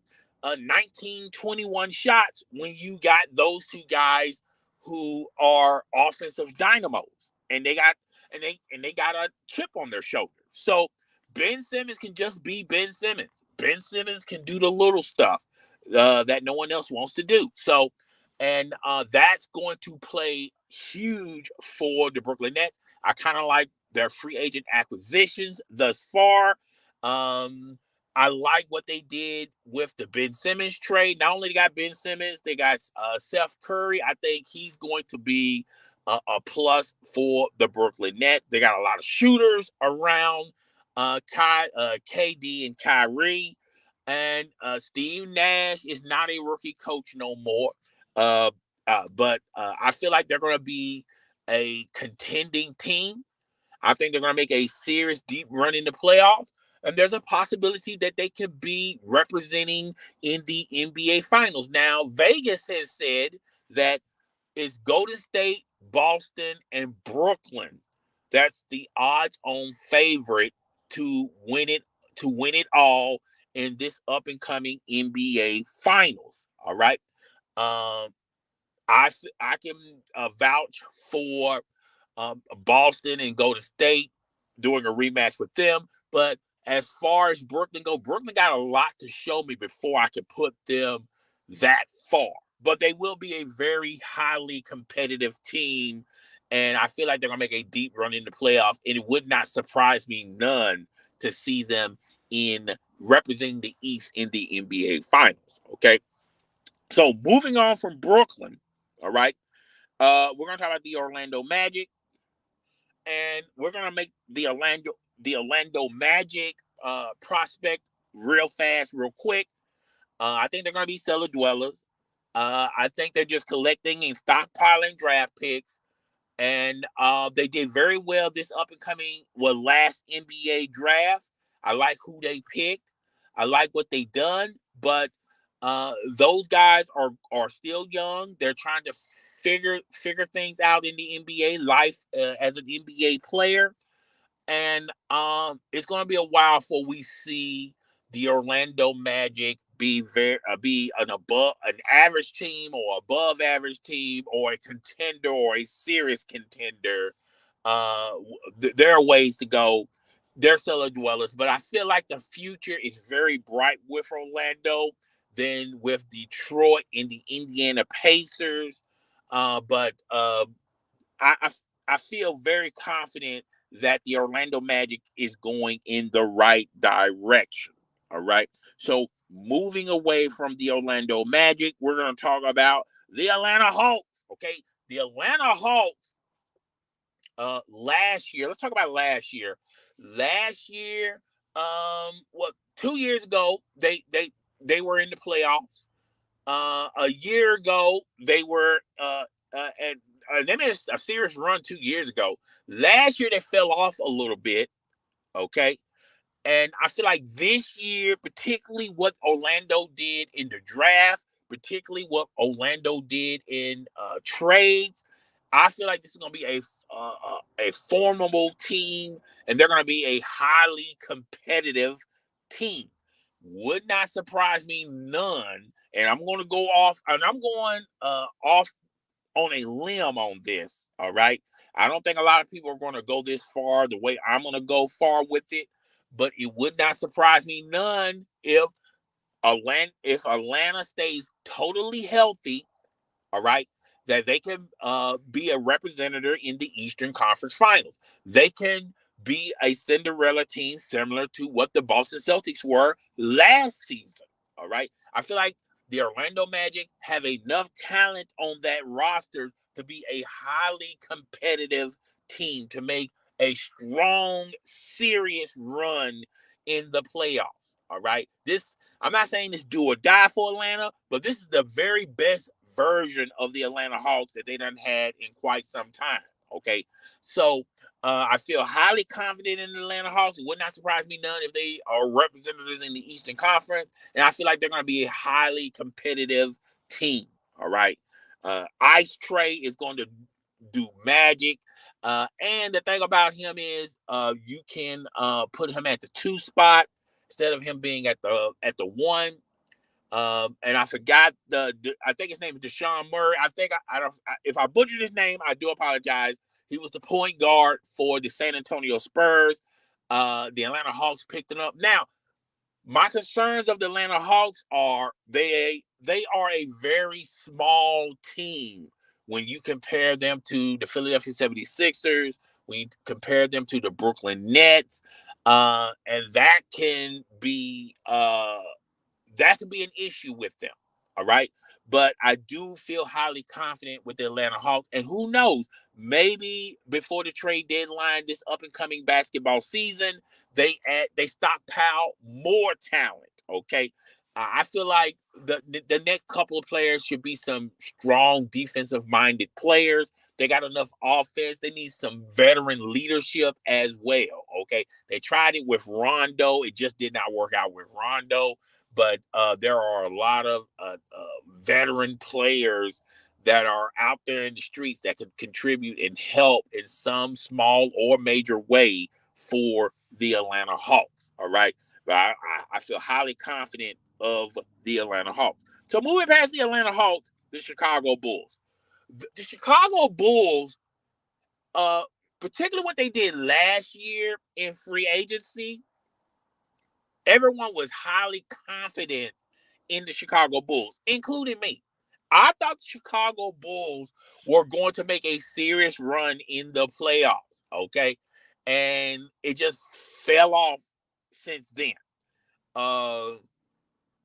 [SPEAKER 1] 19, 21 shots when you got those two guys who are offensive dynamos, and they got a chip on their shoulder. So Ben Simmons can just be Ben Simmons. Ben Simmons can do the little stuff that no one else wants to do. So, and that's going to play huge for the Brooklyn Nets. I kind of like their free agent acquisitions thus far. I like what they did with the Ben Simmons trade. Not only they got Ben Simmons, they got Seth Curry. I think he's going to be a plus for the Brooklyn Nets. They got a lot of shooters around KD and Kyrie. And Steve Nash is not a rookie coach no more. But I feel like they're going to be a contending team. I think they're going to make a serious deep run in the playoffs. And there's a possibility that they could be representing in the NBA Finals. Now, Vegas has said that it's Golden State, Boston, and Brooklyn. That's the odds-on favorite to win it all in this up-and-coming NBA Finals. All right. Um, I can vouch for Boston and Golden State doing a rematch with them. But as far as Brooklyn go, Brooklyn got a lot to show me before I can put them that far. But they will be a very highly competitive team, and I feel like they're gonna make a deep run in the playoffs. And it would not surprise me none to see them in representing the East in the NBA Finals. Okay, so moving on from Brooklyn, all right, we're gonna talk about the Orlando Magic, and we're gonna make the Orlando Magic prospect real fast, real quick. I think they're gonna be cellar dwellers. I think they're just collecting and stockpiling draft picks, and they did very well this up and coming last NBA draft. I like who they picked. I like what they done, but those guys are still young. They're trying to figure things out in the NBA life as an NBA player, and it's going to be a while before we see the Orlando Magic be an average team or above average team or a contender or a serious contender. There are ways to go. They're cellar dwellers, but I feel like the future is very bright with Orlando than with Detroit and the Indiana Pacers. But I, I I feel very confident that the Orlando Magic is going in the right direction. All right. So moving away from the Orlando Magic, we're going to talk about the Atlanta Hawks. Okay. The Atlanta Hawks last year. Let's talk about last year. Last year, what 2 years ago, they were in the playoffs. A year ago, they were and they made a serious run 2 years ago. Last year, they fell off a little bit. Okay, and I feel like this year, particularly what Orlando did in the draft, particularly what Orlando did in trades, I feel like this is going to be a formidable team, and they're going to be a highly competitive team. Would not surprise me none. And I'm going to go off, and I'm going off on a limb on this. All right. I don't think a lot of people are going to go this far the way I'm going to go far with it, but it would not surprise me none if Atlanta stays totally healthy. All right, that they can be a representative in the Eastern Conference Finals. They can be a Cinderella team similar to what the Boston Celtics were last season. All right, I feel like the Orlando Magic have enough talent on that roster to be a highly competitive team to make a strong, serious run in the playoffs. All right, this I'm not saying this do or die for Atlanta, but this is the very best version of the Atlanta Hawks that they done had in quite some time. Okay, so I feel highly confident in the Atlanta Hawks. It would not surprise me none if they are representatives in the Eastern Conference, and I feel like they're going to be a highly competitive team. All right, Ice Trey is going to do magic. And the thing about him is, you can put him at the 2 spot instead of him being at the 1. And I forgot I think his name is Deshaun Murray. I think I don't. If I butchered his name, I do apologize. He was the point guard for the San Antonio Spurs. The Atlanta Hawks picked him up. Now, my concerns of the Atlanta Hawks are they are a very small team when you compare them to the Philadelphia 76ers, We compare them to the Brooklyn Nets, and that could be an issue with them. All right. But I do feel highly confident with the Atlanta Hawks. And who knows, maybe before the trade deadline, this up and coming basketball season, they stockpile more talent. Okay. I feel like the next couple of players should be some strong defensive minded players. They got enough offense. They need some veteran leadership as well. Okay. They tried it with Rondo. It just did not work out with Rondo. But there are a lot of veteran players that are out there in the streets that can contribute and help in some small or major way for the Atlanta Hawks. All right. But I feel highly confident of the Atlanta Hawks. So moving past the Atlanta Hawks, the Chicago Bulls. The Chicago Bulls, particularly what they did last year in free agency, everyone was highly confident in the Chicago Bulls, including me. I thought the Chicago Bulls were going to make a serious run in the playoffs, okay? And it just fell off since then. Uh,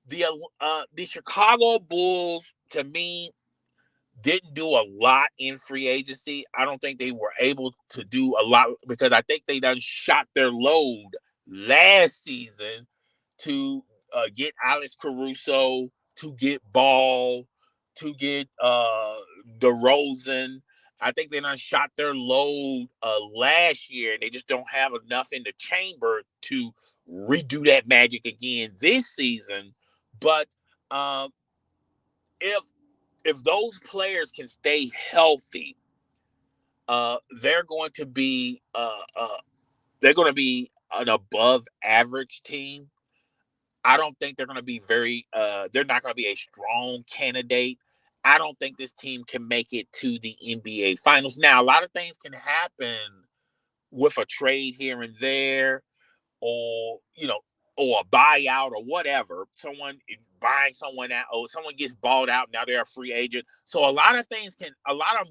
[SPEAKER 1] the Chicago Bulls, to me, didn't do a lot in free agency. I don't think they were able to do a lot because I think they done shot their load last season to get Alex Caruso, to get Ball, to get DeRozan. I think they done shot their load last year, and they just don't have enough in the chamber to redo that magic again this season. But um, if those players can stay healthy, they're going to be an above average team. I don't think they're going to be they're not going to be a strong candidate. I don't think this team can make it to the NBA Finals. Now, a lot of things can happen with a trade here and there, or or a buyout or whatever. Someone buying someone out, or someone gets bought out, now they're a free agent. So a lot of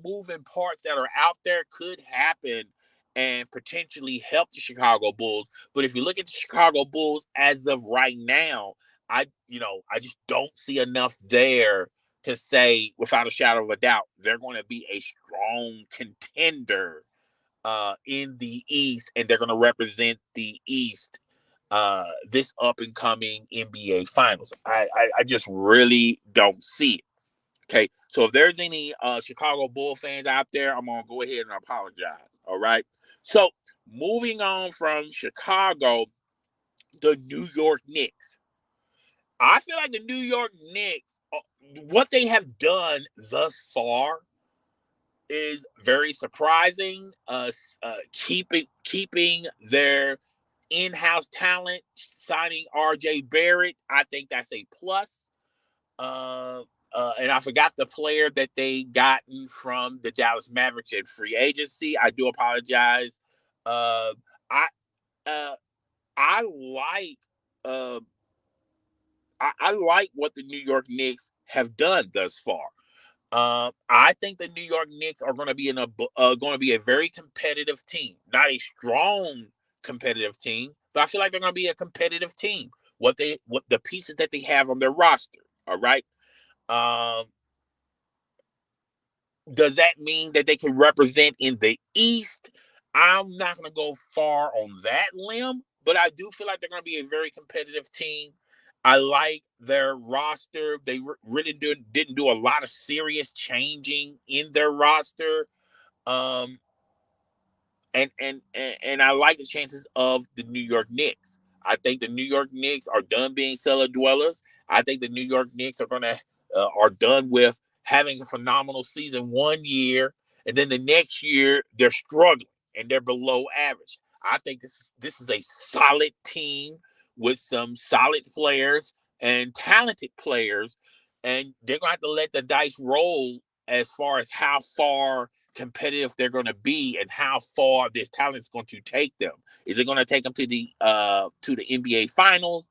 [SPEAKER 1] moving parts that are out there could happen and potentially help the Chicago Bulls. But if you look at the Chicago Bulls as of right now, I just don't see enough there to say without a shadow of a doubt they're going to be a strong contender in the East, and they're going to represent the East this up and coming NBA Finals. I just really don't see it. Okay, so if there's any Chicago Bull fans out there, I'm gonna go ahead and apologize. All right. So moving on from Chicago, the New York Knicks. I feel like the New York Knicks, what they have done thus far is very surprising. Keeping their in-house talent, signing R.J. Barrett, I think that's a plus. And I forgot the player that they gotten from the Dallas Mavericks in free agency. I do apologize. Uh, I uh, I like uh, I like what the New York Knicks have done thus far. I think the New York Knicks are going to be a very competitive team, not a strong competitive team, but I feel like they're going to be a competitive team. What the pieces that they have on their roster, all right. Um, does that mean that they can represent in the East? I'm not going to go far on that limb, but I do feel like they're going to be a very competitive team. I like their roster. They really didn't do a lot of serious changing in their roster. Um, and I like the chances of the New York Knicks. I think the New York Knicks are done being cellar dwellers. I think the New York Knicks are done with having a phenomenal season one year, and then the next year they're struggling and they're below average. I think this is a solid team with some solid players and talented players, and they're going to have to let the dice roll as far as how far competitive they're going to be and how far this talent is going to take them. Is it going to take them to the NBA Finals?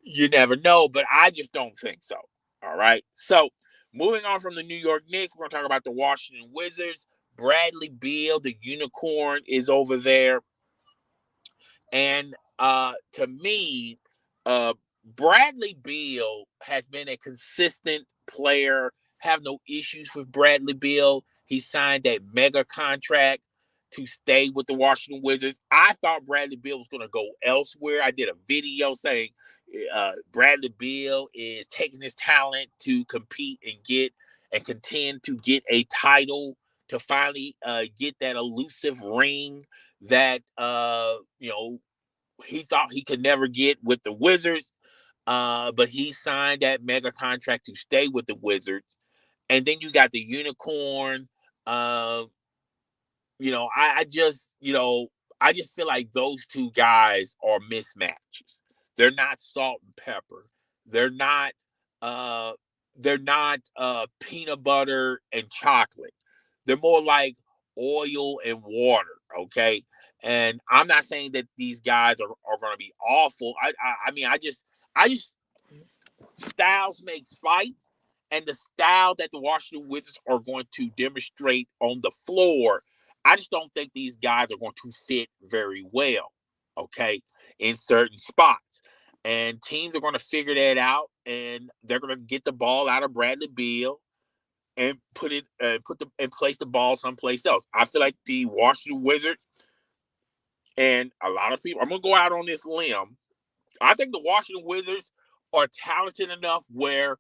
[SPEAKER 1] You never know, but I just don't think so. All right. So moving on from the New York Knicks, we're going to talk about the Washington Wizards. Bradley Beal, the unicorn, is over there. And to me, Bradley Beal has been a consistent player. Have no issues with Bradley Beal. He signed that mega contract to stay with the Washington Wizards. I thought Bradley Beal was going to go elsewhere. I did a video saying Bradley Beal is taking his talent to compete and contend to get a title, to finally get that elusive ring that he thought he could never get with the Wizards. But he signed that mega contract to stay with the Wizards. And then you got the unicorn. Uh, I just feel like those two guys are mismatches. They're not salt and pepper. They're not uh they're not peanut butter and chocolate. They're more like oil and water, okay? And I'm not saying that these guys are going to be awful. I mean, I just styles makes fights, and the style that the Washington Wizards are going to demonstrate on the floor, I just don't think these guys are going to fit very well, okay, in certain spots. And teams are going to figure that out, and they're going to get the ball out of Bradley Beal and place the ball someplace else. I feel like the Washington Wizards and a lot of people. I'm going to go out on this limb. I think the Washington Wizards are talented enough where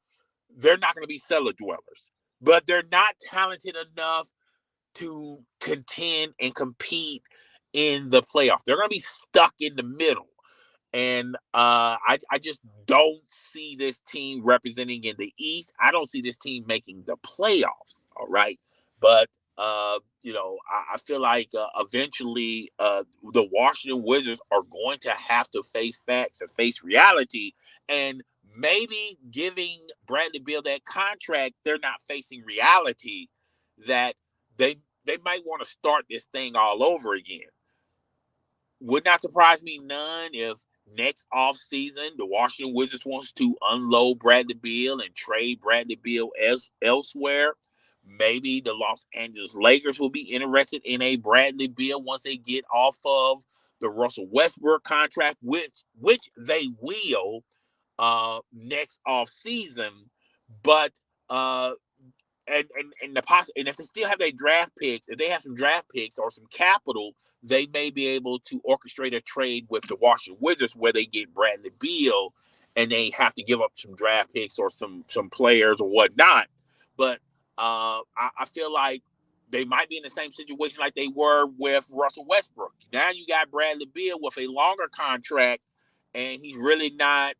[SPEAKER 1] they're not going to be cellar dwellers, but they're not talented enough to contend and compete in the playoffs. They're going to be stuck in the middle. And I just don't see this team representing in the East. I don't see this team making the playoffs. All right. But, I feel like eventually the Washington Wizards are going to have to face facts and face reality. And maybe giving Bradley Beal that contract, they're not facing reality that they might want to start this thing all over again. Would not surprise me none if next offseason the Washington Wizards wants to unload Bradley Beal and trade Bradley Beal elsewhere. Maybe the Los Angeles Lakers will be interested in a Bradley Beal once they get off of the Russell Westbrook contract, which they will next offseason. But and if they still have their draft picks, if they have some draft picks or some capital, they may be able to orchestrate a trade with the Washington Wizards where they get Bradley Beal and they have to give up some draft picks or some players or whatnot. But I feel like they might be in the same situation like they were with Russell Westbrook. Now you got Bradley Beal with a longer contract, and he's really not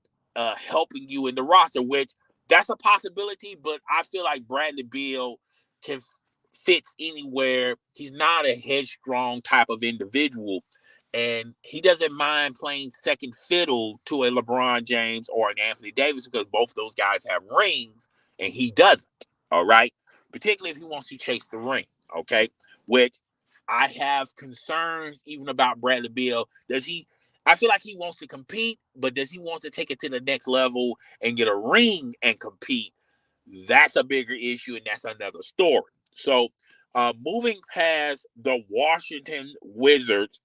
[SPEAKER 1] helping you in the roster, which that's a possibility, but I feel like Bradley Beal can fits anywhere. He's not a headstrong type of individual, and he doesn't mind playing second fiddle to a LeBron James or an Anthony Davis because both of those guys have rings, and he doesn't. All right, particularly if he wants to chase the ring. Okay, which I have concerns even about Bradley Beal. Does he? I feel like he wants to compete, but does he want to take it to the next level and get a ring and compete? That's a bigger issue, and that's another story. So, moving past the Washington Wizards,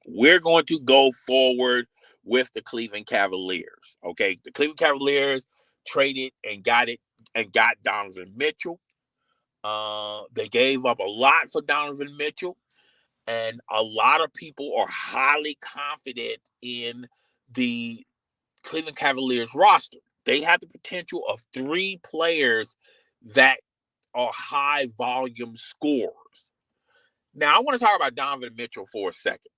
[SPEAKER 1] we're going to go forward with the Cleveland Cavaliers. Okay, the Cleveland Cavaliers traded and got Donovan Mitchell. They gave up a lot for Donovan Mitchell. And a lot of people are highly confident in the Cleveland Cavaliers roster. They have the potential of 3 players that are high volume scorers. Now, I want to talk about Donovan Mitchell for a second.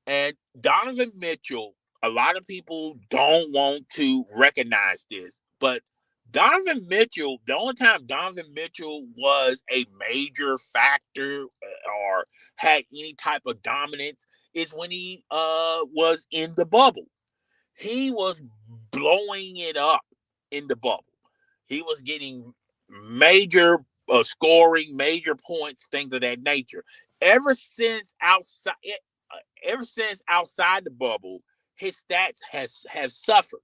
[SPEAKER 1] And Donovan Mitchell, a lot of people don't want to recognize this, but Donovan Mitchell, the only time Donovan Mitchell was a major factor or had any type of dominance is when he was in the bubble. He was blowing it up in the bubble. He was getting major scoring, major points, things of that nature. Ever since outside, ever since outside the bubble, his stats have suffered.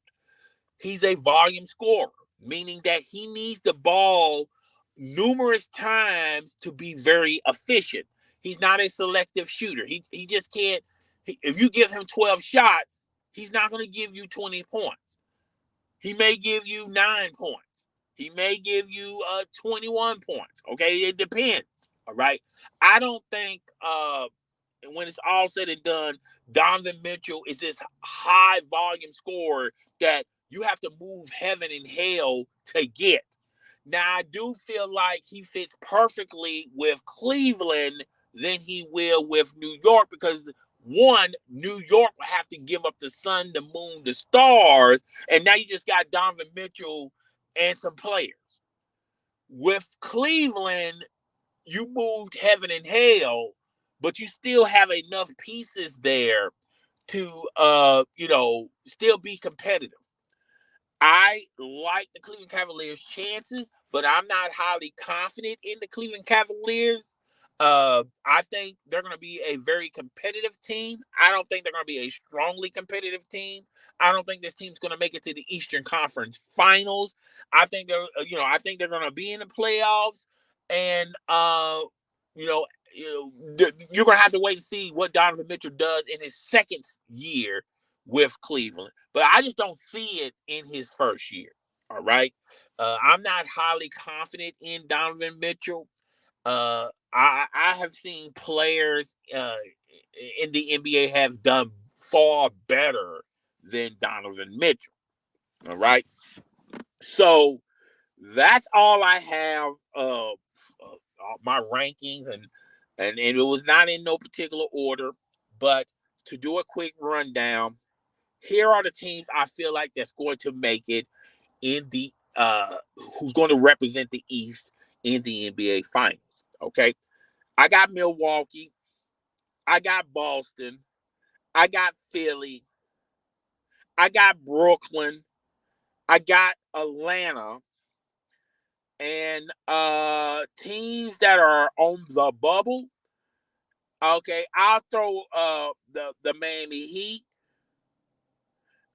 [SPEAKER 1] He's a volume scorer, meaning that he needs the ball numerous times to be very efficient. He's not a selective shooter. He just can't. If you give him 12 shots, he's not going to give you 20 points. He may give you 9 points. He may give you 21 points. Okay, it depends. All right. I don't think when it's all said and done, Donovan Mitchell is this high volume scorer that you have to move heaven and hell to get. Now, I do feel like he fits perfectly with Cleveland than he will with New York because one, New York will have to give up the sun, the moon, the stars, and now you just got Donovan Mitchell and some players. With Cleveland, you moved heaven and hell, but you still have enough pieces there to still be competitive. I like the Cleveland Cavaliers' chances, but I'm not highly confident in the Cleveland Cavaliers. I think they're going to be a very competitive team. I don't think they're going to be a strongly competitive team. I don't think this team's going to make it to the Eastern Conference Finals. I think I think they're going to be in the playoffs, and you know, you're going to have to wait to see what Donovan Mitchell does in his second year with Cleveland, but I just don't see it in his first year. All right. I'm not highly confident in Donovan Mitchell. I have seen players in the NBA have done far better than Donovan Mitchell. All right. So that's all I have. My rankings and it was not in no particular order, but to do a quick rundown, here are the teams I feel like that's going to make it in the who's going to represent the East in the NBA Finals. Okay, I got Milwaukee, I got Boston, I got Philly, I got Brooklyn, I got Atlanta, and teams that are on the bubble. Okay, I'll throw the Miami Heat.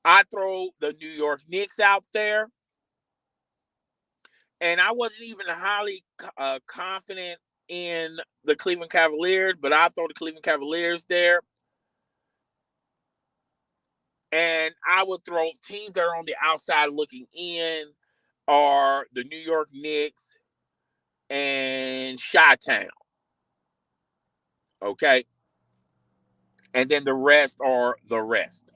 [SPEAKER 1] I throw the New York Knicks out there. And I wasn't even highly confident in the Cleveland Cavaliers, but I throw the Cleveland Cavaliers there. And I would throw teams that are on the outside looking in are the New York Knicks and Chi-Town. Okay. And then the rest are the rest.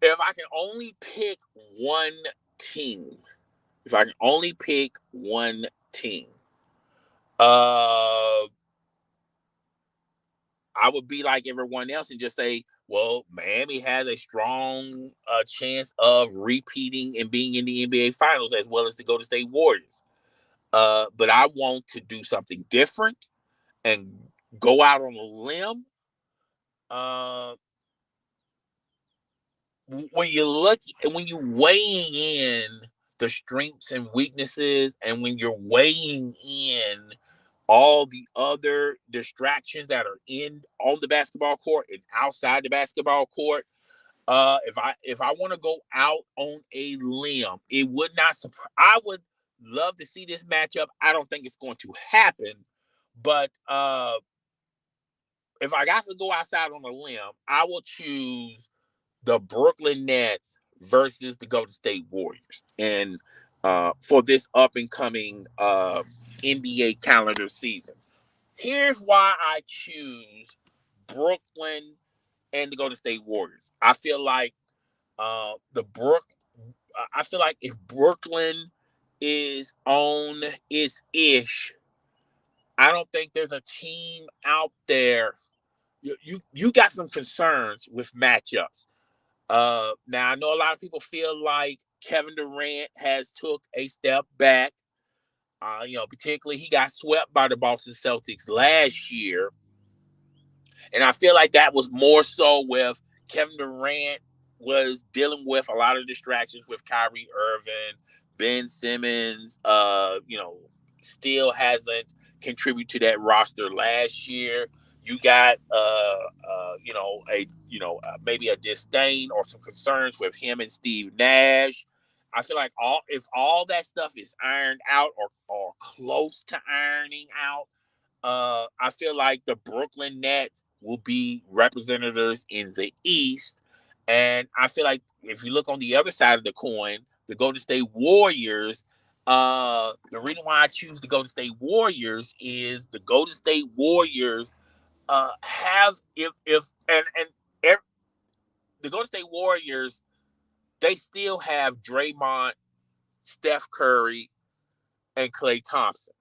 [SPEAKER 1] If I can only pick one team, if I can only pick one team, uh, I would be like everyone else and just say, well, Miami has a strong chance of repeating and being in the NBA Finals as well as the Golden State Warriors. But I want to do something different and go out on a limb. Uh, when you look and when you're weighing in the strengths and weaknesses, and when you're weighing in all the other distractions that are in on the basketball court and outside the basketball court, if I want to go out on a limb, it would not surprise. I would love to see this matchup. I don't think it's going to happen, but if I got to go outside on a limb, I will choose the Brooklyn Nets versus the Golden State Warriors, and for this up and coming NBA calendar season. Here's why I choose Brooklyn and the Golden State Warriors. I feel like I feel like if Brooklyn is on its ish, I don't think there's a team out there. You got some concerns with matchups. Now I know a lot of people feel like Kevin Durant has took a step back. Particularly he got swept by the Boston Celtics last year, and I feel like that was more so with Kevin Durant was dealing with a lot of distractions with Kyrie Irving, Ben Simmons. Still hasn't contributed to that roster last year. You got maybe a disdain or some concerns with him and Steve Nash, I feel like if all that stuff is ironed out or close to ironing out, I feel like the Brooklyn Nets will be representatives in the East. And I feel like if you look on the other side of the coin, the Golden State Warriors, the reason why I choose the Golden State Warriors is the Golden State Warriors have if and ev- the Golden State Warriors, they still have Draymond, Steph Curry, and Klay Thompson.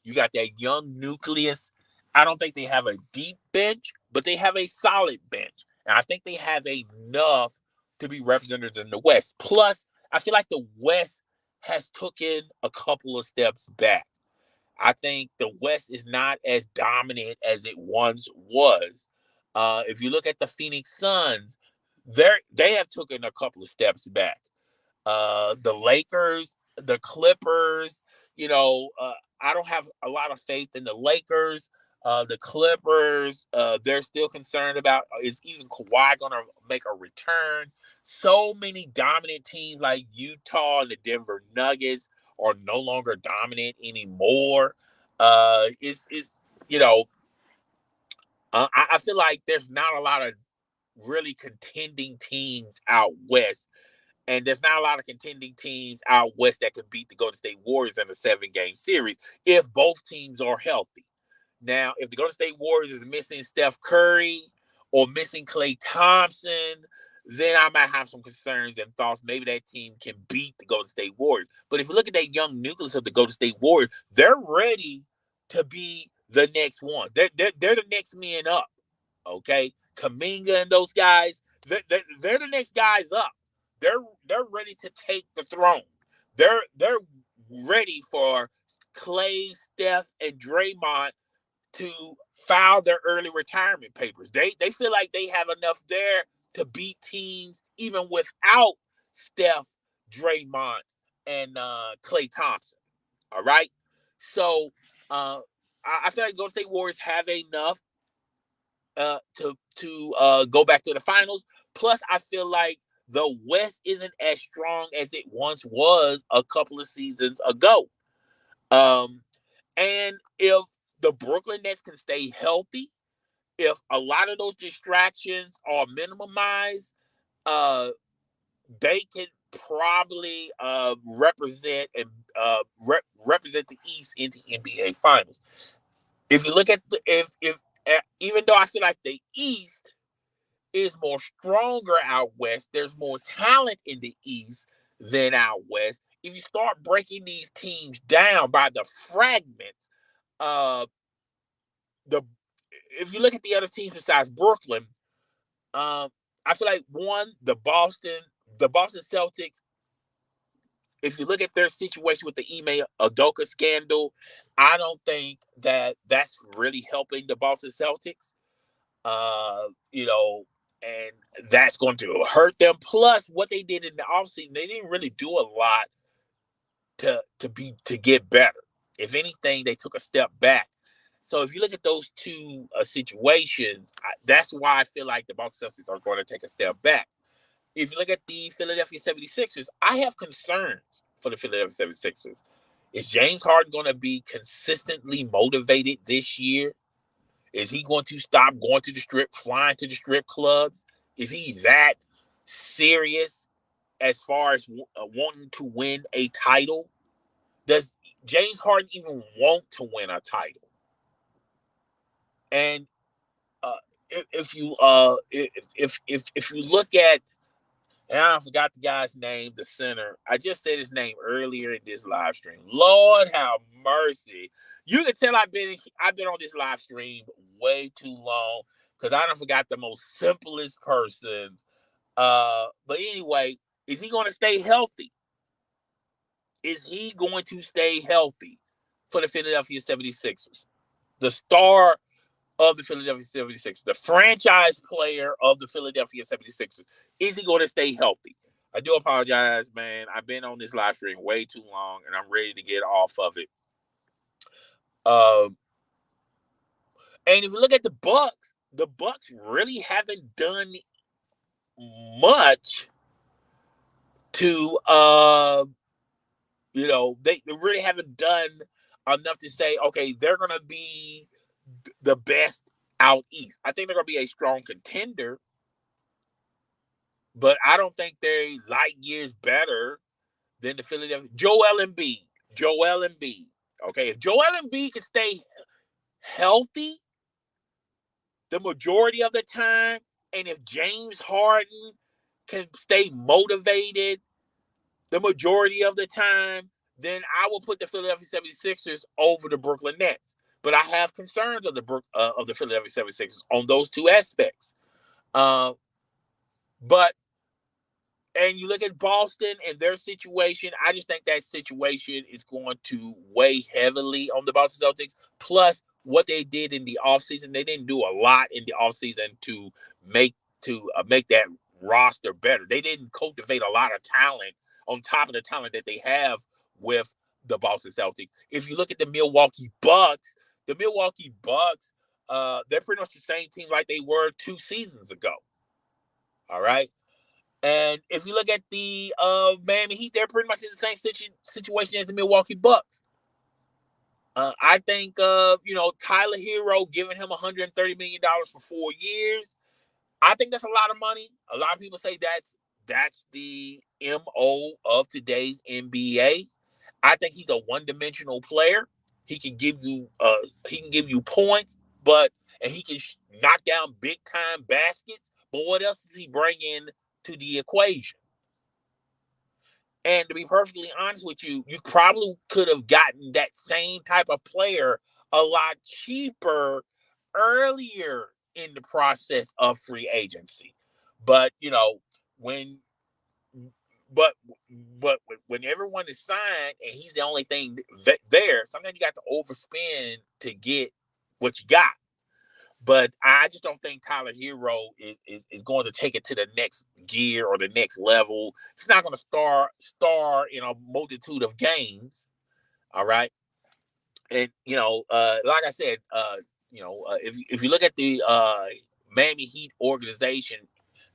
[SPEAKER 1] You got that young nucleus. I don't think they have a deep bench, but they have a solid bench. And I think they have enough to be represented in the West. Plus, I feel like the West has taken a couple of steps back. I think the West is not as dominant as it once was. If you look at the Phoenix Suns, they have taken a couple of steps back. The Lakers, the Clippers. I don't have a lot of faith in the Lakers. The Clippers, they're still concerned about is even Kawhi going to make a return? So many dominant teams like Utah and the Denver Nuggets are no longer dominant anymore. Is you know, I feel like there's not a lot of really contending teams out west, and there's not a lot of contending teams out west that can beat the Golden State Warriors in a 7-game series if both teams are healthy. Now, if the Golden State Warriors is missing Steph Curry or missing Klay Thompson, then I might have some concerns and thoughts. Maybe that team can beat the Golden State Warriors. But if you look at that young nucleus of the Golden State Warriors, they're ready to be the next one. They're the next men up. Okay, Kaminga and those guys, they're the next guys up. They're ready to take the throne. They're ready for Clay, Steph, and Draymond to file their early retirement papers. They feel like they have enough there to beat teams even without Steph, Draymond, and Klay Thompson. All right, so I feel like Golden State Warriors have enough to go back to the finals. Plus, I feel like the West isn't as strong as it once was a couple of seasons ago. Um, and if the Brooklyn Nets can stay healthy, if a lot of those distractions are minimized, they can probably represent the East into NBA Finals. If you look at if even though I feel like the East is more stronger out west, there's more talent in the East than out west. If you start breaking these teams down by the fragments, uh, the if you look at the other teams besides Brooklyn, um, I feel like the Boston Celtics. If you look at their situation with the Ime Udoka scandal, I don't think that that's really helping the Boston Celtics. Uh, you know, and that's going to hurt them. Plus, what they did in the offseason, they didn't really do a lot to get better. If anything, they took a step back. So if you look at those two situations, that's why I feel like the Boston Celtics are going to take a step back. If you look at the Philadelphia 76ers, I have concerns for the Philadelphia 76ers. Is James Harden going to be consistently motivated this year? Is he going to stop going to the strip, flying to the strip clubs? Is he that serious as far as wanting to win a title? Does James Harden even want to win a title? And if you if you look at, and I forgot the guy's name, the center. I just said his name earlier in this live stream. Lord have mercy. You can tell I've been on this live stream way too long because I don't forgot the most simplest person. But anyway, is he going to stay healthy? Is he going to stay healthy for the Philadelphia 76ers? The star of the Philadelphia 76ers, the franchise player of the Philadelphia 76ers. Is he going to stay healthy? I do apologize, man. I've been on this live stream way too long, and I'm ready to get off of it. And if you look at the Bucks really haven't done much to they really haven't done enough to say, okay, they're gonna be the best out east. I think they're gonna be a strong contender, but I don't think they're light years better than the Philadelphia. Joel Embiid. Joel Embiid. Okay, if Joel Embiid can stay healthy the majority of the time, and if James Harden can stay motivated the majority of the time, then I will put the Philadelphia 76ers over the Brooklyn Nets. But I have concerns of the Philadelphia 76ers on those two aspects. But and you look at Boston and their situation, I just think that situation is going to weigh heavily on the Boston Celtics. Plus, what they did in the offseason, they didn't do a lot in the offseason to make make that roster better. They didn't cultivate a lot of talent on top of the talent that they have with the Boston Celtics. If you look at the Milwaukee Bucks, they're pretty much the same team like they were 2 seasons ago. All right. And if you look at the Miami Heat, they're pretty much in the same situation as the Milwaukee Bucks. I think Tyler Hero giving him $130 million for 4 years. I think that's a lot of money. A lot of people say that's the MO of today's NBA. I think he's a one-dimensional player. He can give you points, and he can knock down big time baskets. But what else does he bring in to the equation? And to be perfectly honest with you, you probably could have gotten that same type of player a lot cheaper earlier in the process of free agency. But when but but when everyone is signed and he's the only thing there, sometimes you got to overspend to get what you got. But I just don't think Tyler Hero is going to take it to the next gear or the next level. He's not going to star in a multitude of games. All right. And like I said, if you look at the Miami Heat organization,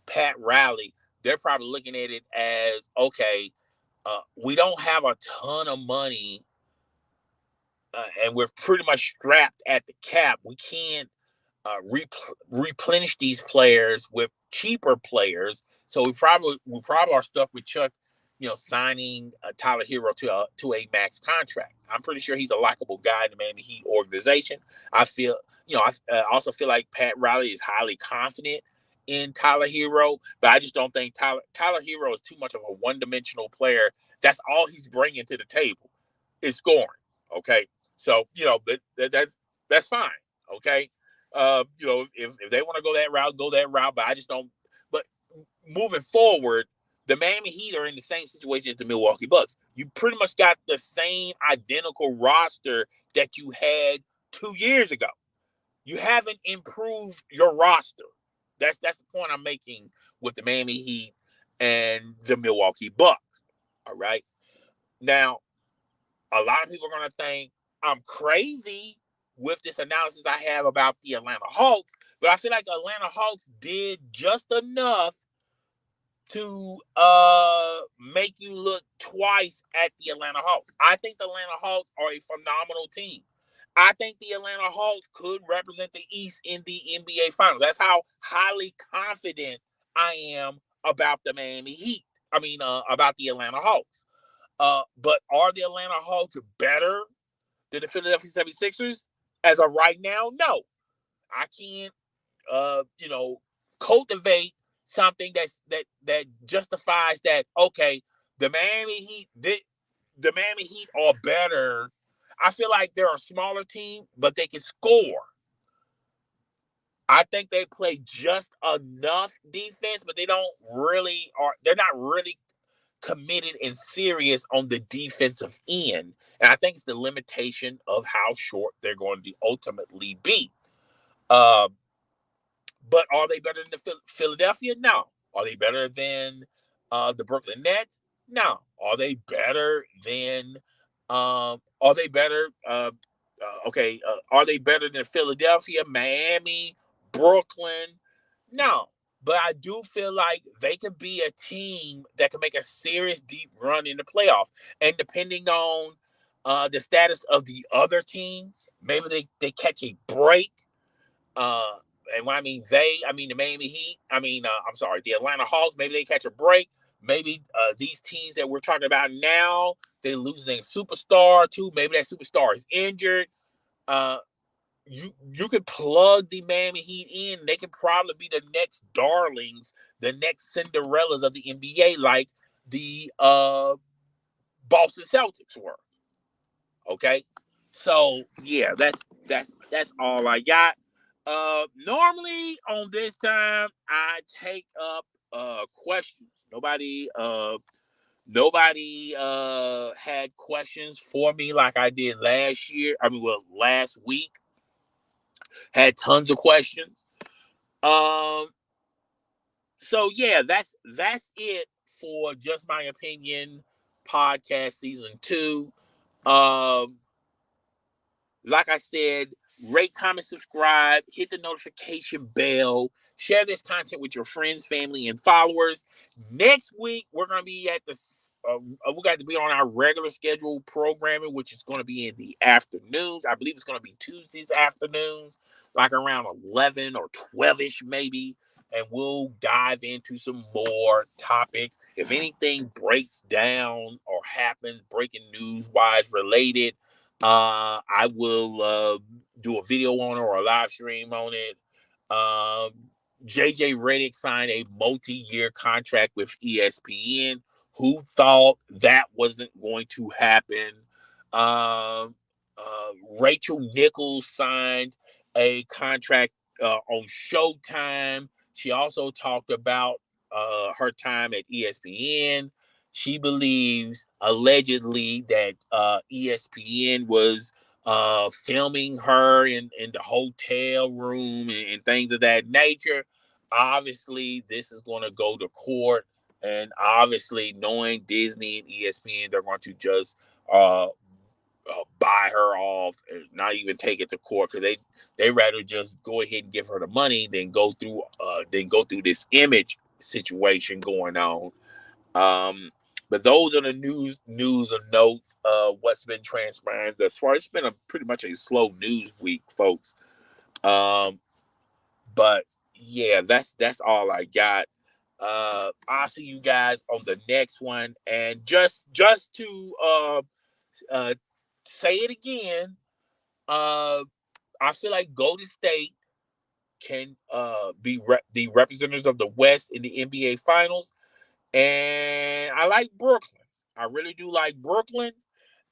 [SPEAKER 1] Pat Riley, they're probably looking at it as, okay, we don't have a ton of money, and we're pretty much strapped at the cap. We can't replenish these players with cheaper players. So we probably are stuck with Chuck, signing Tyler Hero to a max contract. I'm pretty sure he's a likable guy in the Miami Heat organization. I feel, I also feel like Pat Riley is highly confident in Tyler Hero, but I just don't think Tyler Hero is too much of a one-dimensional player. That's all he's bringing to the table is scoring. Okay, so but that's fine. Okay, if they want to go that route, go that route. But I just don't. But moving forward, the Miami Heat are in the same situation as the Milwaukee Bucks. You pretty much got the same identical roster that you had 2 years ago. You haven't improved your roster. That's the point I'm making with the Miami Heat and the Milwaukee Bucks. All right. Now, a lot of people are going to think I'm crazy with this analysis I have about the Atlanta Hawks, but I feel like the Atlanta Hawks did just enough to make you look twice at the Atlanta Hawks. I think the Atlanta Hawks are a phenomenal team. I think the Atlanta Hawks could represent the East in the NBA Finals. That's how highly confident I am about the Miami Heat. About the Atlanta Hawks. But are the Atlanta Hawks better than the Philadelphia 76ers? As of right now, no. I can't, cultivate something that justifies that. Okay, the Miami Heat, the Miami Heat are better. I feel like they're a smaller team, but they can score. I think they play just enough defense, but they're not really committed and serious on the defensive end. And I think it's the limitation of how short they're going to ultimately be. But are they better than the Philadelphia? No. Are they better than the Brooklyn Nets? No. Are they better than? Are they better? Are they better than Philadelphia, Miami, Brooklyn? No. but I do feel like they could be a team that can make a serious deep run in the playoffs. And depending on the status of the other teams, maybe they catch a break. Uh, and when I mean I mean the Miami Heat. I'm sorry, the Atlanta Hawks. Maybe they catch a break. Maybe these teams that we're talking about now, they lose their superstar too. Maybe that superstar is injured. Uh, you could plug the Miami Heat in. They could probably be the next darlings, the next Cinderellas of the NBA, like the Boston Celtics were. Okay, so yeah, that's all I got. Normally on this time I take up questions. Nobody had questions for me like I did last year. Last week had tons of questions. Um, so yeah, that's it for Just My Opinion podcast season 2. Um, like I said, rate, comment, subscribe, hit the notification bell, share this content with your friends, family, and followers. Next week, we're going to be at we got to be on our regular scheduled programming, which is going to be in the afternoons. I believe it's going to be Tuesdays afternoons, like around 11 or 12-ish maybe. And we'll dive into some more topics. If anything breaks down or happens, breaking news wise related, I will do a video on it or a live stream on it. JJ Redick signed a multi-year contract with ESPN. Who thought that wasn't going to happen? Rachel Nichols signed a contract on Showtime. She also talked about her time at ESPN. She believes allegedly that ESPN was filming her in the hotel room and things of that nature. Obviously, this is going to go to court, and obviously, knowing Disney and ESPN, they're going to just buy her off and not even take it to court because they rather just go ahead and give her the money than go through this image situation going on. But those are the news and notes. What's been transpiring thus far. It's been pretty much a slow news week, folks. But yeah, that's all I got. I'll see you guys on the next one. And just to say it again, I feel like Golden State can be the representatives of the West in the NBA Finals. And I like Brooklyn. I really do like Brooklyn.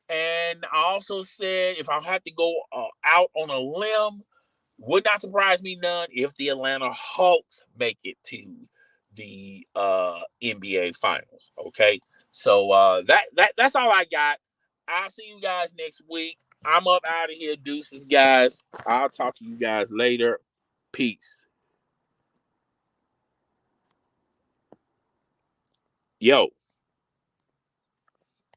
[SPEAKER 1] And I also said if I have to go out on a limb, would not surprise me none if the Atlanta Hawks make it to the NBA Finals. Okay, so that's all I got. I'll see you guys next week. I'm up out of here, deuces, guys. I'll talk to you guys later. Peace. Yo.